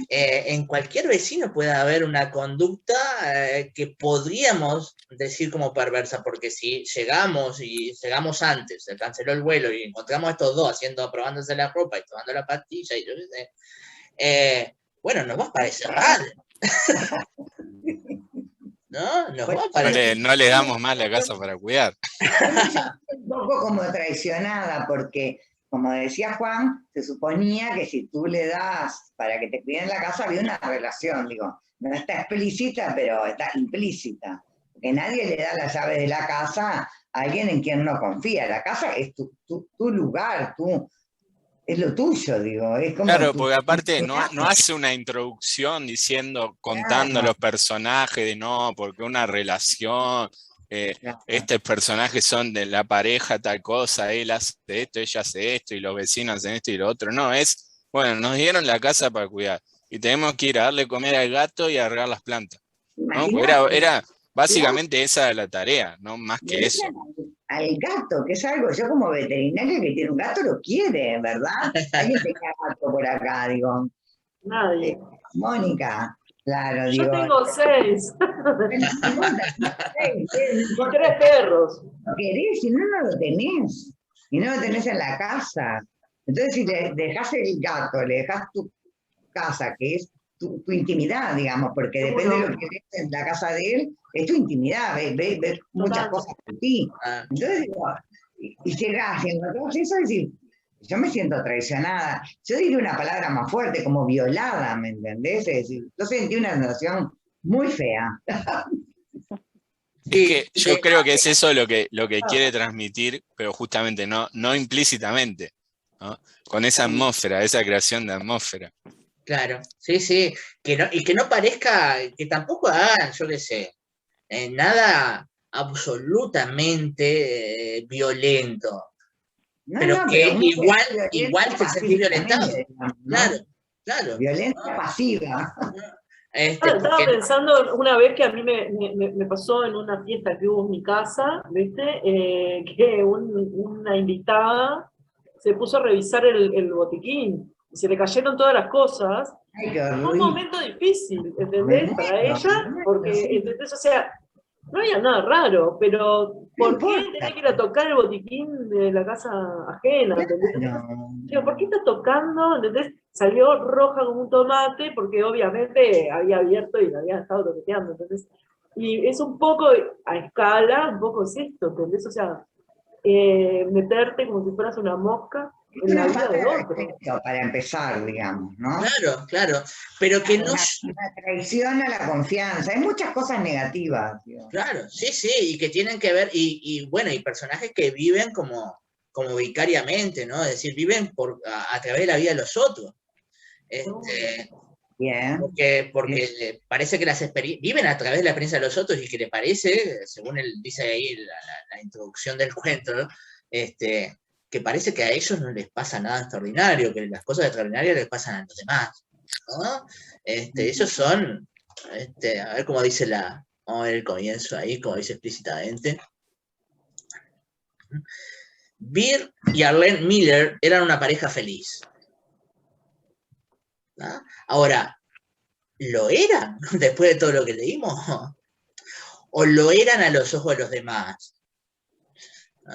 En cualquier vecino puede haber una conducta que podríamos decir como perversa, porque si llegamos antes, se canceló el vuelo y encontramos a estos dos probándose la ropa y tomando la pastilla y yo qué sé, bueno, nos va a parecer raro, ¿no? Nos va a parecer. No le damos más la casa para cuidar. Yo me sentí un poco como traicionada porque, como decía Juan, se suponía que si tú le das para que te cuiden la casa había una relación, digo, no está explícita, pero está implícita, porque nadie le da la llave de la casa a alguien en quien no confía. La casa es tu lugar, es lo tuyo, digo, es como Claro, tu... porque aparte no hace una introducción contando Claro, los personajes de no, porque una relación, claro. estos personajes son de la pareja, tal cosa, él hace esto, ella hace esto, y los vecinos hacen esto y lo otro. No, bueno, nos dieron la casa para cuidar, y tenemos que ir a darle comer al gato y a regar las plantas. ¿no? Porque era básicamente esa la tarea, no más que eso. Al gato, que es algo, yo como veterinaria que tiene un gato lo quiere, ¿verdad? Alguien tenía gato por acá, digo. Nadie. Mónica, claro, Yo digo. tengo 6. No importa, 3 perros. lo querés, si no, no lo tenés. Y no lo tenés en la casa. Entonces, si le dejas el gato, le dejas tu casa, que es tu intimidad, digamos, porque depende de lo que ves en la casa de él, es tu intimidad, ves muchas cosas de ti. Entonces, digo, y llegás y encontrás eso y decís, yo me siento traicionada. Yo diría una palabra más fuerte, como violada, ¿me entendés? Es decir, yo sentí una sensación muy fea. Es que yo creo que es eso lo que quiere transmitir, pero justamente no implícitamente, ¿no? Con esa atmósfera, esa creación de atmósfera. Claro, sí, sí. Y que no parezca, que tampoco hagan, yo qué sé, nada absolutamente violento. No, Pero no, que pero igual te sentís violentado. Digamos, ¿no? Claro, claro. Violencia pasiva. Estaba pensando una vez que a mí me pasó en una fiesta que hubo en mi casa, ¿viste? Que una invitada se puso a revisar el botiquín y se le cayeron todas las cosas. Ay, qué Fue un momento difícil, ¿entendés? Para ella, porque, sí. ¿entendés? O sea, no había nada raro, pero ¿por qué tenés que ir a tocar el botiquín de la casa ajena? ¿Entendés? No. Digo, ¿por qué está tocando? ¿Entendés? Salió roja como un tomate porque obviamente había abierto y la había estado toqueteando, ¿entendés? Y es un poco a escala, un poco es esto, ¿entendés? O sea, meterte como si fueras una mosca en la vida de otro. Para empezar, digamos, ¿no? Claro, claro. Pero que no. Una traición a la confianza. Hay muchas cosas negativas. Tío. Claro, sí, sí, y que tienen que ver, bueno, y personajes que viven como vicariamente, ¿no? Es decir, viven a través de la vida de los otros. Bien. Porque parece que viven a través de la experiencia de los otros y que le parece, según él dice ahí la introducción del cuento, ¿no? Que parece que a ellos no les pasa nada extraordinario, que las cosas extraordinarias les pasan a los demás, ¿no? Ellos son, a ver cómo dice vamos a ver el comienzo ahí, como dice explícitamente. Beer y Arlene Miller eran una pareja feliz. ¿No? Ahora, ¿lo eran después de todo lo que leímos? ¿O lo eran a los ojos de los demás? ¿No?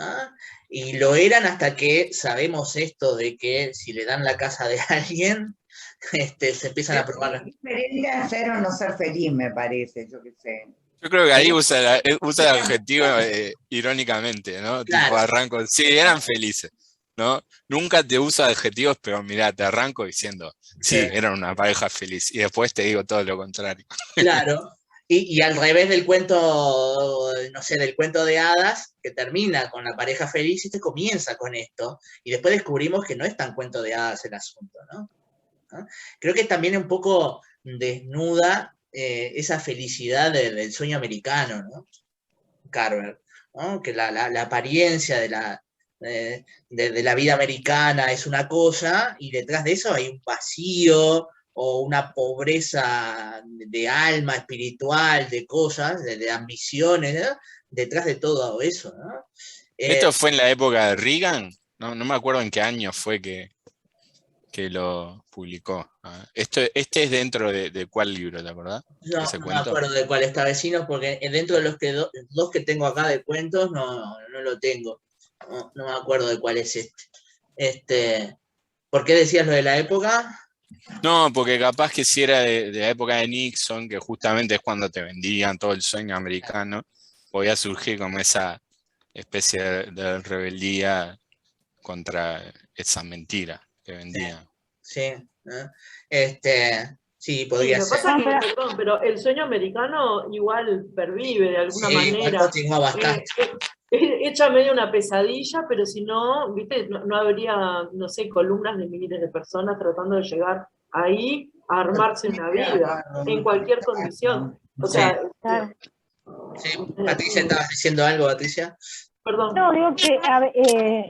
Y lo eran hasta que sabemos esto de que si le dan la casa de alguien, se empiezan a probar. Es diferente a ser o no ser feliz, me parece, yo qué sé. Yo creo que ahí usa el adjetivo irónicamente, ¿no? Claro. Tipo arranco, sí, eran felices, ¿no? Nunca te usa adjetivos, pero mirá, te arranco diciendo, sí, eran una pareja feliz, y después te digo todo lo contrario. Claro, y al revés del cuento, no sé, del cuento de hadas, que termina con la pareja feliz, y comienza con esto, y después descubrimos que no es tan cuento de hadas el asunto, ¿no? Creo que también un poco desnuda esa felicidad del sueño americano, ¿no? Carver, ¿no? Que la apariencia de la vida americana es una cosa, y detrás de eso hay un vacío o una pobreza de alma espiritual, de cosas, de ambiciones, ¿no? Detrás de todo eso, ¿no? ¿Esto fue en la época de Reagan? No me acuerdo en qué año fue que lo publicó. Este es dentro de cuál libro, ¿te acordás? No me acuerdo de cuál está Vecinos, porque dentro de los dos que tengo acá de cuentos no lo tengo. No me acuerdo de cuál es este. ¿Por qué decías lo de la época? No, porque capaz que si era de la época de Nixon, que justamente es cuando te vendían todo el sueño americano, podía surgir como esa especie de rebeldía contra esa mentira que vendían. Sí, ¿no? Sí, podría ser. Pasa que, perdón, pero el sueño americano igual pervive de alguna manera. Continúa bastante. Hecha medio una pesadilla, pero si no, ¿viste? No habría, no sé, columnas de miles de personas tratando de llegar ahí a armarse una vida, en cualquier condición. O sea, sí, Patricia, ¿estabas diciendo algo, Patricia? Perdón. No, digo que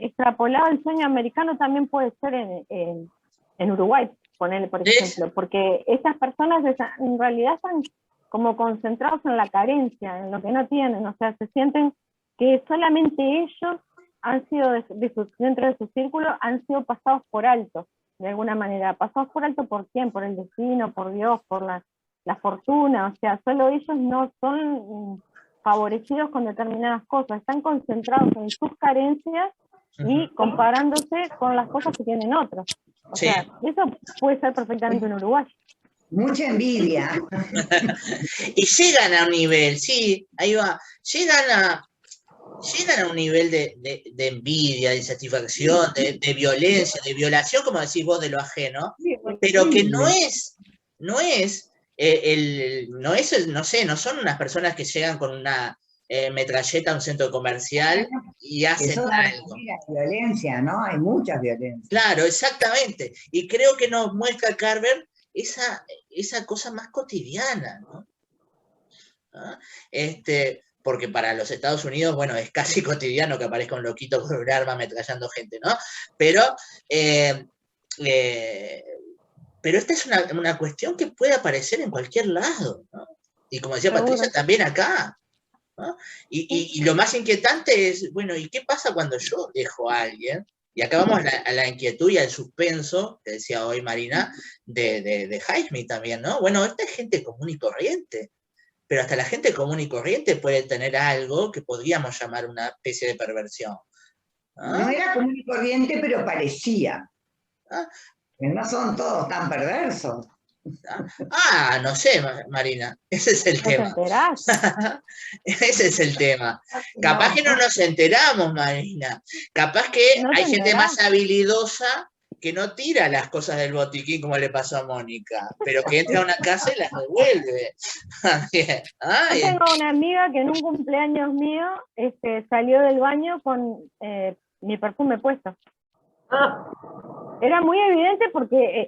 extrapolado el sueño americano también puede ser en Uruguay, ponerle por ejemplo, porque esas personas en realidad están como concentrados en la carencia, en lo que no tienen, o sea, se sienten que solamente ellos han sido, dentro de su círculo, han sido pasados por alto, de alguna manera. ¿Pasados por alto por quién? Por el destino, por Dios, por la fortuna, o sea, solo ellos no son favorecidos con determinadas cosas, están concentrados en sus carencias y comparándose con las cosas que tienen otros. O Sí. sea, eso puede ser perfectamente un uruguayo. Mucha envidia. Y llegan a un nivel, sí, ahí va, llegan a un nivel de envidia, de insatisfacción, de violencia, de violación, como decís vos, de lo ajeno, pero que no es, no son unas personas que llegan con una metralleta a un centro comercial y hacen Eso da violencia, ¿no? Hay mucha violencia. Claro, exactamente. Y creo que nos muestra Carver esa cosa más cotidiana, ¿no? ¿Ah? Porque para los Estados Unidos, bueno, es casi cotidiano que aparezca un loquito con un arma ametrallando gente, ¿no? Pero esta es una cuestión que puede aparecer en cualquier lado, ¿no? Y como decía Patricia, también acá, ¿no? Y lo más inquietante es, bueno, ¿y qué pasa cuando yo dejo a alguien? Y acá vamos a la inquietud y al suspenso, que decía hoy Marina, de Highsmith también, ¿no? Bueno, esta es gente común y corriente, pero hasta la gente común y corriente puede tener algo que podríamos llamar una especie de perversión. ¿Ah? No era común y corriente, pero parecía. ¿Ah? Que no son todos tan perversos. No sé, Marina, ese es el tema. Ese es el tema. Capaz que no nos enteramos, Marina. Capaz que hay gente más habilidosa que no tira las cosas del botiquín como le pasó a Mónica, pero que entra a una casa y las devuelve. Yo tengo una amiga que en un cumpleaños mío salió del baño con mi perfume puesto. Era muy evidente porque,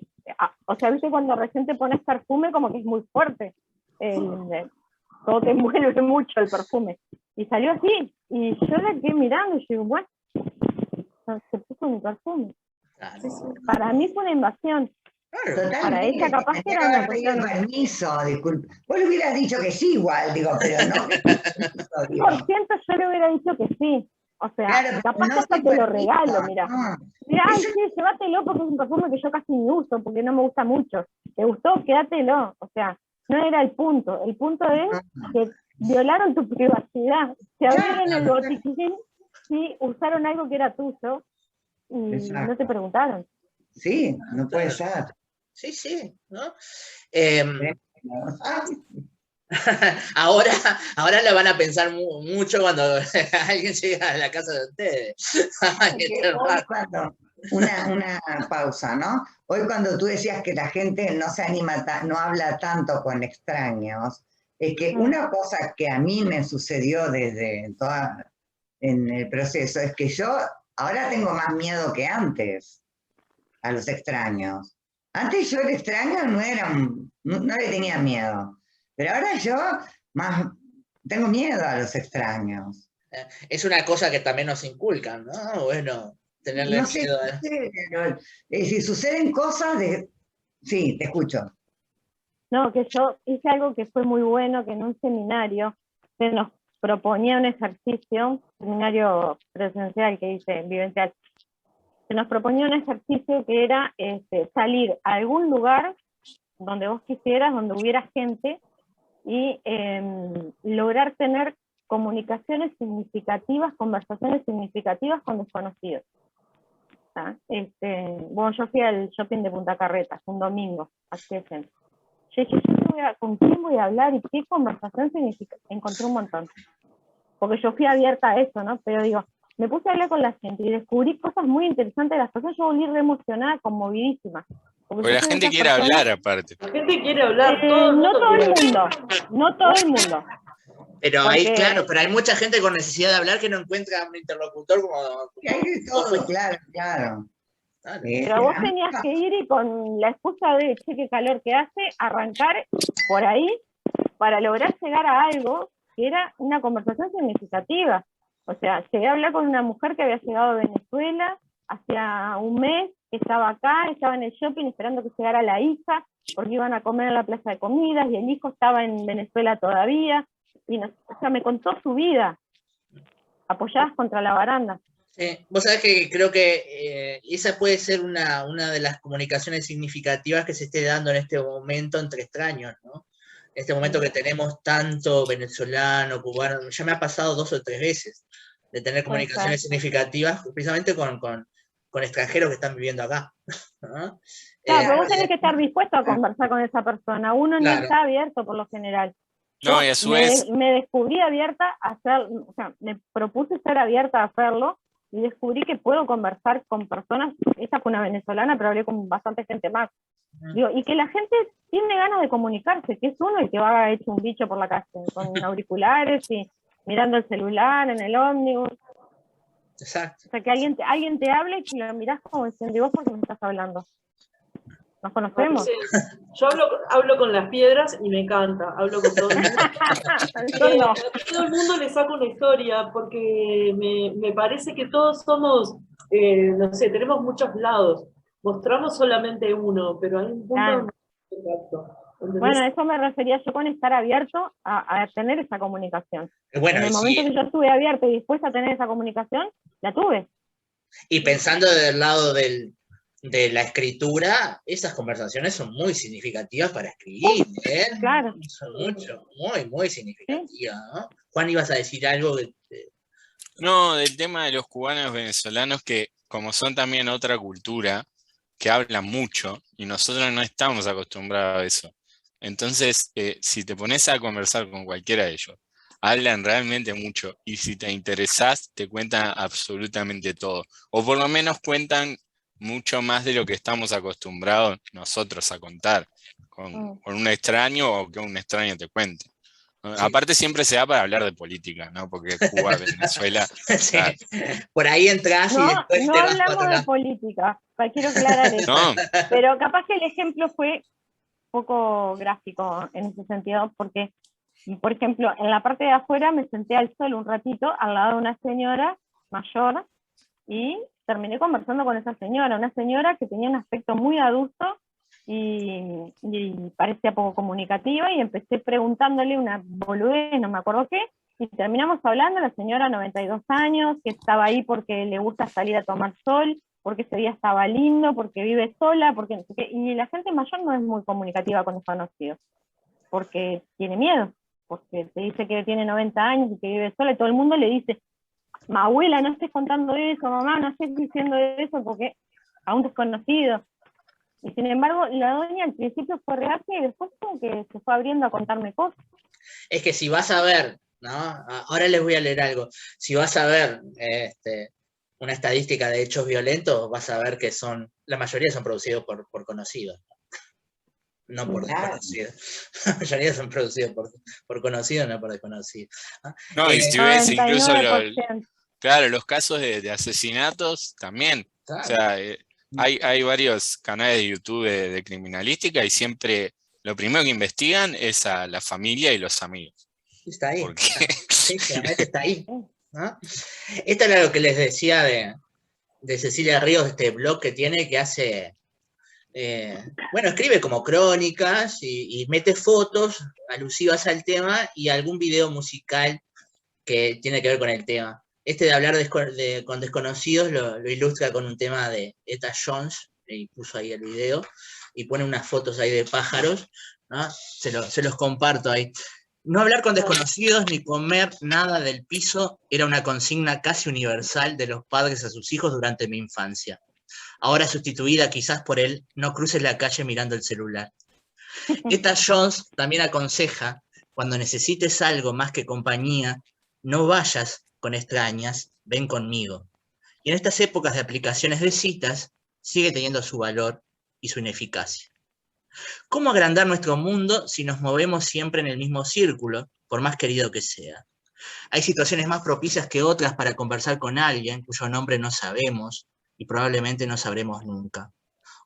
o sea, viste cuando recién te pones perfume como que es muy fuerte, todo te envuelve mucho el perfume, y salió así, y yo la quedé mirando y digo, bueno, se puso mi perfume. Para mí fue una invasión. Totalmente. Para ella capaz que era una cuestión. Permiso, disculpe. Vos le hubieras dicho que sí igual, digo, pero no. Por ciento yo le hubiera dicho que sí. O sea, claro, capaz que hasta te lo regalo, mira. Mira, ay, sí, llévatelo porque es un perfume que yo casi ni uso, porque no me gusta mucho. ¿Te gustó? Quédatelo. O sea, no era el punto. El punto es que violaron tu privacidad. Se abrieron el botiquín y usaron algo que era tuyo y no te preguntaron. Sí, no puede ser. Sí, sí, ¿no? Ahora lo van a pensar mucho cuando alguien llega a la casa de ustedes. Una pausa, ¿no? Hoy cuando tú decías que la gente no se anima, no habla tanto con extraños, es que una cosa que a mí me sucedió en el proceso es que yo ahora tengo más miedo que antes a los extraños. Antes yo el extraño no le tenía miedo, pero ahora yo más tengo miedo a los extraños. Es una cosa que también nos inculcan, ¿no? Bueno, tenerle miedo a... Si suceden cosas Sí, te escucho. No, que yo hice algo que fue muy bueno, que en un seminario se nos proponía un ejercicio, un seminario presencial que hice, vivencial, se nos proponía un ejercicio que era salir a algún lugar donde vos quisieras, donde hubiera gente, y lograr tener comunicaciones significativas, conversaciones significativas con desconocidos. Bueno, yo fui al shopping de Punta Carretas un domingo, así es. Yo dije, ¿con quién voy a hablar y qué conversación significa? Encontré un montón. Porque yo fui abierta a eso, ¿no? Pero digo, me puse a hablar con la gente y descubrí cosas muy interesantes de las personas. Yo volví re emocionada, conmovidísima. Porque la gente quiere hablar aparte. La gente quiere hablar. No todo el mundo. No todo el mundo. Pero pero hay mucha gente con necesidad de hablar que no encuentra un interlocutor como... Hay todo, claro. Pero vos tenías que ir y con la excusa de, che, qué calor que hace, arrancar por ahí para lograr llegar a algo que era una conversación significativa. O sea, llegué a hablar con una mujer que había llegado de Venezuela hacía un mes que estaba acá, estaba en el shopping esperando que llegara la hija, porque iban a comer en la plaza de comidas, y el hijo estaba en Venezuela todavía, y no, o sea, me contó su vida, apoyadas contra la baranda. Vos sabés que creo que esa puede ser una de las comunicaciones significativas que se esté dando en este momento entre extraños, ¿no? En este momento que tenemos tanto venezolano, cubano, ya me ha pasado 2 o 3 veces de tener comunicaciones significativas precisamente con extranjeros que están viviendo acá, ¿no? Claro, pero vos tenés que estar dispuesto a conversar con esa persona, uno no está abierto por lo general. No, y a su vez... me descubrí abierta a hacer, o sea, me propuse ser abierta a hacerlo, y descubrí que puedo conversar con personas, esa fue una venezolana, pero hablé con bastante gente más. Digo, y que la gente tiene ganas de comunicarse, que es uno el que va hecho un bicho por la calle, con auriculares y mirando el celular en el ómnibus. Exacto. O sea, que alguien te hable y que lo mirás como diciendo, ¿y vos por qué me estás hablando? ¿Nos conocemos? Sí. Yo hablo con las piedras y me encanta, hablo con todo el mundo. A todo el mundo le saco una historia, porque me parece que todos somos, no sé, tenemos muchos lados, mostramos solamente uno, pero hay un punto exacto. Bueno, a eso me refería yo con estar abierto a tener esa comunicación. Bueno, en el momento que yo estuve abierto y dispuesta a tener esa comunicación, la tuve. Y pensando del lado de la escritura, esas conversaciones son muy significativas para escribir, ¿eh? Claro. Son muy significativas, ¿no? Juan, ¿ibas a decir algo? No, del tema de los cubanos venezolanos, que como son también otra cultura, que hablan mucho, y nosotros no estamos acostumbrados a eso. Entonces, si te pones a conversar con cualquiera de ellos, hablan realmente mucho, y si te interesás, te cuentan absolutamente todo. O por lo menos cuentan mucho más de lo que estamos acostumbrados nosotros a contar, con un extraño o que un extraño te cuente. Sí. Aparte siempre se da para hablar de política, ¿no? Porque Cuba, Venezuela... Sí. Por ahí entras y después no te vas hablamos para de política, quiero aclarar eso. No. Pero capaz que el ejemplo fue poco gráfico en ese sentido, porque, por ejemplo, en la parte de afuera me senté al sol un ratito al lado de una señora mayor y terminé conversando con esa señora, una señora que tenía un aspecto muy adulto y parecía poco comunicativa, y empecé preguntándole una boludez, no me acuerdo qué, y terminamos hablando. La señora, 92 años, que estaba ahí porque le gusta salir a tomar sol, porque ese día estaba lindo, porque vive sola, porque no sé qué. Y la gente mayor no es muy comunicativa con desconocidos, porque tiene miedo, porque te dice que tiene 90 años y que vive sola, y todo el mundo le dice, abuela, no estés contando eso, mamá, no estés diciendo eso, porque a un desconocido. Y sin embargo, la doña al principio fue reacia y después como que se fue abriendo a contarme cosas. Es que si vas a ver, ¿no? Ahora les voy a leer algo. Si vas a ver una estadística de hechos violentos, vas a ver que la mayoría son producidos por conocidos, no por desconocidos. La mayoría son producidos por conocidos, no por desconocidos. No, y si ves incluso los casos de asesinatos también. Claro. O sea, hay varios canales de YouTube de criminalística, y siempre lo primero que investigan es a la familia y los amigos. Está ahí. Sí, realmente está ahí, ¿no? Esto era lo que les decía de Cecilia Ríos, este blog que tiene, que hace, escribe como crónicas y mete fotos alusivas al tema y algún video musical que tiene que ver con el tema. Este de hablar con desconocidos lo ilustra con un tema de Etta Jones, y puso ahí el video, y pone unas fotos ahí de pájaros, ¿no? Se los comparto ahí. No hablar con desconocidos ni comer nada del piso era una consigna casi universal de los padres a sus hijos durante mi infancia. Ahora sustituida quizás por el no cruces la calle mirando el celular. Etta Jones también aconseja, cuando necesites algo más que compañía, no vayas con extrañas, ven conmigo. Y en estas épocas de aplicaciones de citas, sigue teniendo su valor y su ineficacia. ¿Cómo agrandar nuestro mundo si nos movemos siempre en el mismo círculo, por más querido que sea? Hay situaciones más propicias que otras para conversar con alguien cuyo nombre no sabemos y probablemente no sabremos nunca.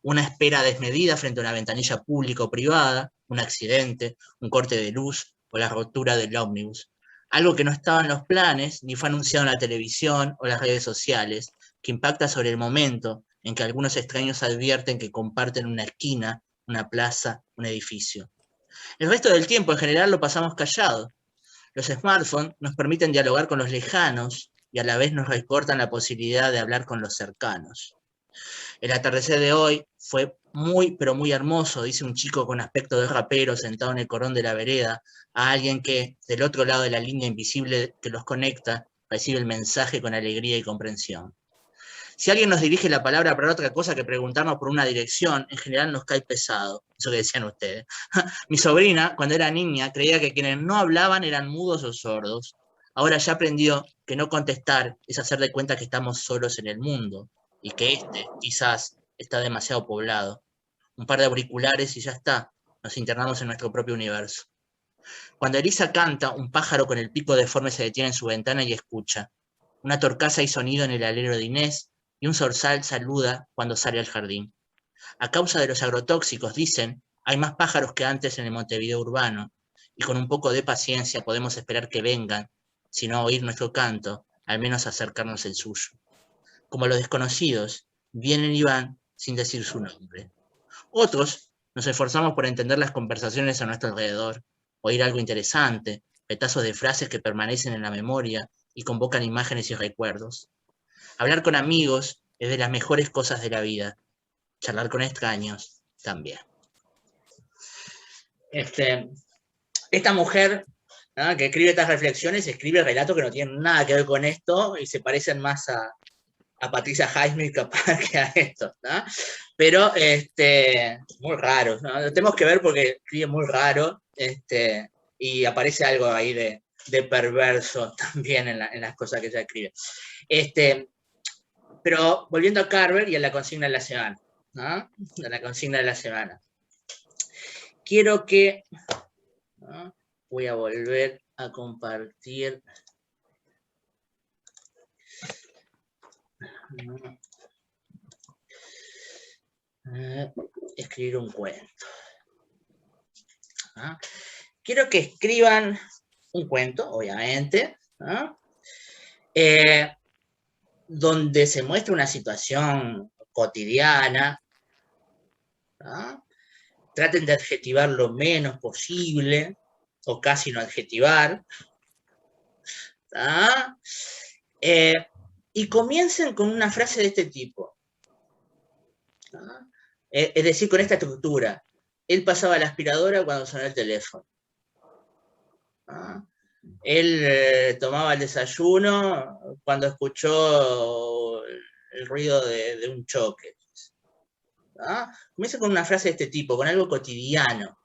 Una espera desmedida frente a una ventanilla pública o privada, un accidente, un corte de luz o la rotura del ómnibus. Algo que no estaba en los planes, ni fue anunciado en la televisión o las redes sociales, que impacta sobre el momento en que algunos extraños advierten que comparten una esquina, una plaza, un edificio. El resto del tiempo, en general, lo pasamos callados. Los smartphones nos permiten dialogar con los lejanos y a la vez nos recortan la posibilidad de hablar con los cercanos. El atardecer de hoy fue muy, pero muy hermoso, dice un chico con aspecto de rapero sentado en el corón de la vereda, a alguien que, del otro lado de la línea invisible que los conecta, recibe el mensaje con alegría y comprensión. Si alguien nos dirige la palabra para otra cosa que preguntarnos por una dirección, en general nos cae pesado, eso que decían ustedes. Mi sobrina, cuando era niña, creía que quienes no hablaban eran mudos o sordos. Ahora ya aprendió que no contestar es hacer de cuenta que estamos solos en el mundo, y que quizás, está demasiado poblado. Un par de auriculares y ya está, nos internamos en nuestro propio universo. Cuando Elisa canta, un pájaro con el pico deforme se detiene en su ventana y escucha. Una torcaza y sonido en el alero de Inés, y un zorzal saluda cuando sale al jardín. A causa de los agrotóxicos, dicen, hay más pájaros que antes en el Montevideo urbano, y con un poco de paciencia podemos esperar que vengan, si no a oír nuestro canto, al menos a acercarnos el suyo. Como los desconocidos, vienen y van sin decir su nombre. Otros nos esforzamos por entender las conversaciones a nuestro alrededor, oír algo interesante, petazos de frases que permanecen en la memoria y convocan imágenes y recuerdos. Hablar con amigos es de las mejores cosas de la vida. Charlar con extraños también. Esta mujer, ¿no?, que escribe estas reflexiones, escribe relatos que no tienen nada que ver con esto y se parecen más a Patricia Highsmith capaz que a esto, ¿no? Pero muy raro, ¿no? Lo tenemos que ver porque escribe muy raro, y aparece algo ahí de perverso también en las cosas que ella escribe. Pero volviendo a Carver y a la consigna de la semana, ¿no? A la consigna de la semana. Quiero que, ¿no?, voy a volver a compartir. Escribir un cuento. ¿No? Quiero que escriban un cuento, obviamente, ¿no?, donde se muestra una situación cotidiana, ¿no? Traten de adjetivar lo menos posible, o casi no adjetivar, ¿no? Y comiencen con una frase de este tipo, ¿no? Es decir, con esta estructura. Él pasaba la aspiradora cuando sonó el teléfono, ¿no? Él tomaba el desayuno cuando escuchó el ruido de un choque, ¿no? Comienza con una frase de este tipo, con algo cotidiano,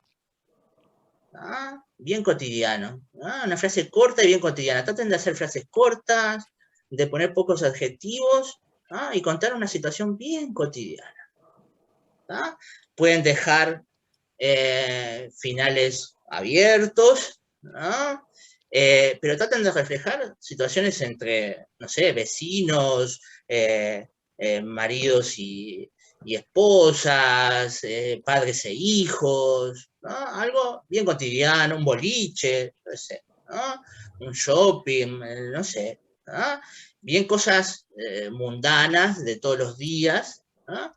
¿no? Bien cotidiano, ¿no? Una frase corta y bien cotidiana. Traten de hacer frases cortas, de poner pocos adjetivos, ¿no?, y contar una situación bien cotidiana, ¿no? Pueden dejar finales abiertos, ¿no? Pero traten de reflejar situaciones entre, no sé, vecinos, maridos y esposas, padres e hijos, ¿no? Algo bien cotidiano, un boliche, no sé, ¿no?, un shopping, no sé, ¿no? Bien cosas mundanas de todos los días, ¿no?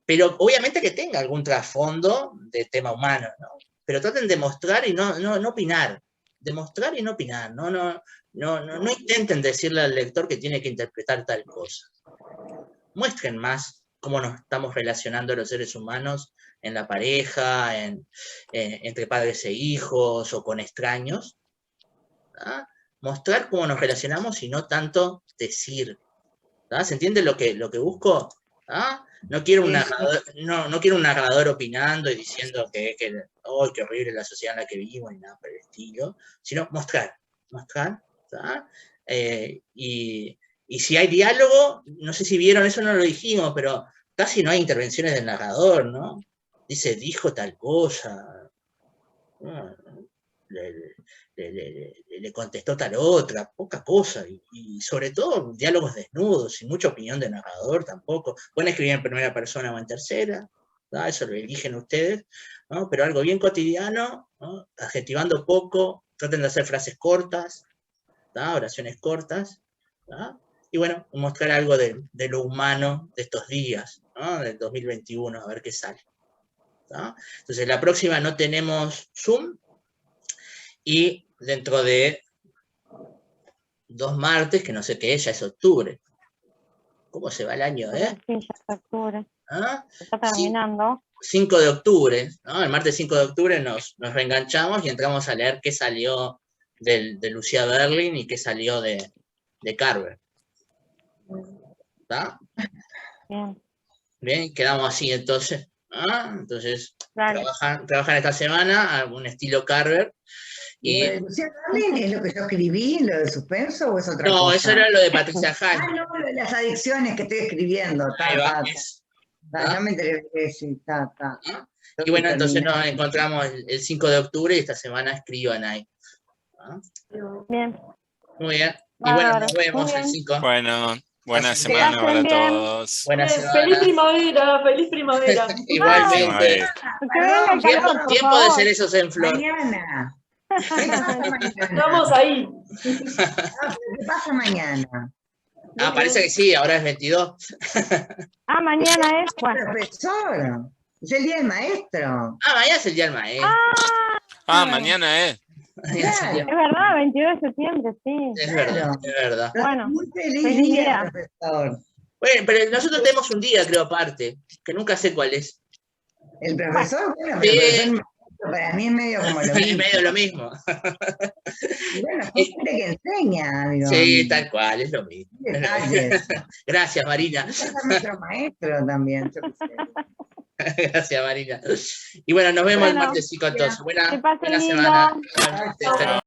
Pero obviamente que tenga algún trasfondo de tema humano, ¿no? Pero traten de mostrar y no opinar. Demostrar y no opinar. No intenten decirle al lector que tiene que interpretar tal cosa. Muestren más cómo nos estamos relacionando los seres humanos en la pareja, entre padres e hijos, o con extraños, ¿no? Mostrar cómo nos relacionamos y no tanto decir, ¿no? ¿Se entiende lo que busco? ¿Ah? No quiero un narrador opinando y diciendo que oh, qué horrible la sociedad en la que vivimos, ni nada por el estilo, sino mostrar, ¿tá? Y si hay diálogo, no sé si vieron, eso no lo dijimos, pero casi no hay intervenciones del narrador, ¿no? Dijo tal cosa, ¿no? Le contestó tal otra, poca cosa, y sobre todo diálogos desnudos, sin mucha opinión de narrador tampoco. Pueden escribir en primera persona o en tercera, ¿no? Eso lo eligen ustedes, ¿no? Pero algo bien cotidiano, ¿no?, adjetivando poco, traten de hacer frases cortas, ¿no?, oraciones cortas, ¿no? Y bueno, mostrar algo de lo humano de estos días, ¿no? Del 2021, a ver qué sale, ¿no? Entonces, la próxima no tenemos Zoom, y dentro de 2 martes, que no sé qué es, ya es octubre. ¿Cómo se va el año, Sí, ya es octubre. ¿Ah? Está terminando. 5 de octubre, ¿no? El martes 5 de octubre nos reenganchamos y entramos a leer qué salió de Lucia Berlin y qué salió de Carver. ¿Está? Bien. Bien, quedamos así entonces. ¿Ah? Entonces, Dale. trabajan esta semana, algún estilo Carver. Y... Lucía Berlin es lo que yo escribí, lo de suspenso, o es otra cosa? No, eso era lo de Patricia Hall. No, lo de las adicciones que estoy escribiendo. Ahí va, No me enteré, sí, está. ¿Ah? Y bueno, entonces nos encontramos el 5 de octubre y esta semana escriban ahí. ¿Ah? Bien. Muy bien. Y bueno, nos vemos el 5. Bueno, buena Así semana que- para todos. Buena semana. Feliz primavera, feliz primavera. Igualmente. Que venga el calor, por Tiempo de favor. ceresos en flor. Mañana. ¿Qué pasa mañana? Estamos ahí. ¿Qué pasa mañana? Ah, parece que sí, ahora es 22. Ah, mañana es. Bueno. Profesor, es el día del maestro. Ah, mañana es el día del maestro. Ah, mañana es. Mañana es el día- Es verdad, 22 de septiembre, sí. Es verdad, es verdad. Bueno, Muy feliz feliz día, día. profesor. Bueno, pero nosotros tenemos un día, creo, aparte, que nunca sé cuál es. El profesor, bueno, Sí. pero el profesor para mí es medio como lo Es mismo. medio lo mismo. Y bueno, hay gente que enseña, digo. Sí, tal cual, es lo mismo. Detalles. Gracias, Marina. Es nuestro maestro también, yo qué sé. Gracias, Marina. Y bueno, nos vemos el Bueno, martes 5 entonces. que Buena pasen lindo. semana. Igualmente, hasta luego.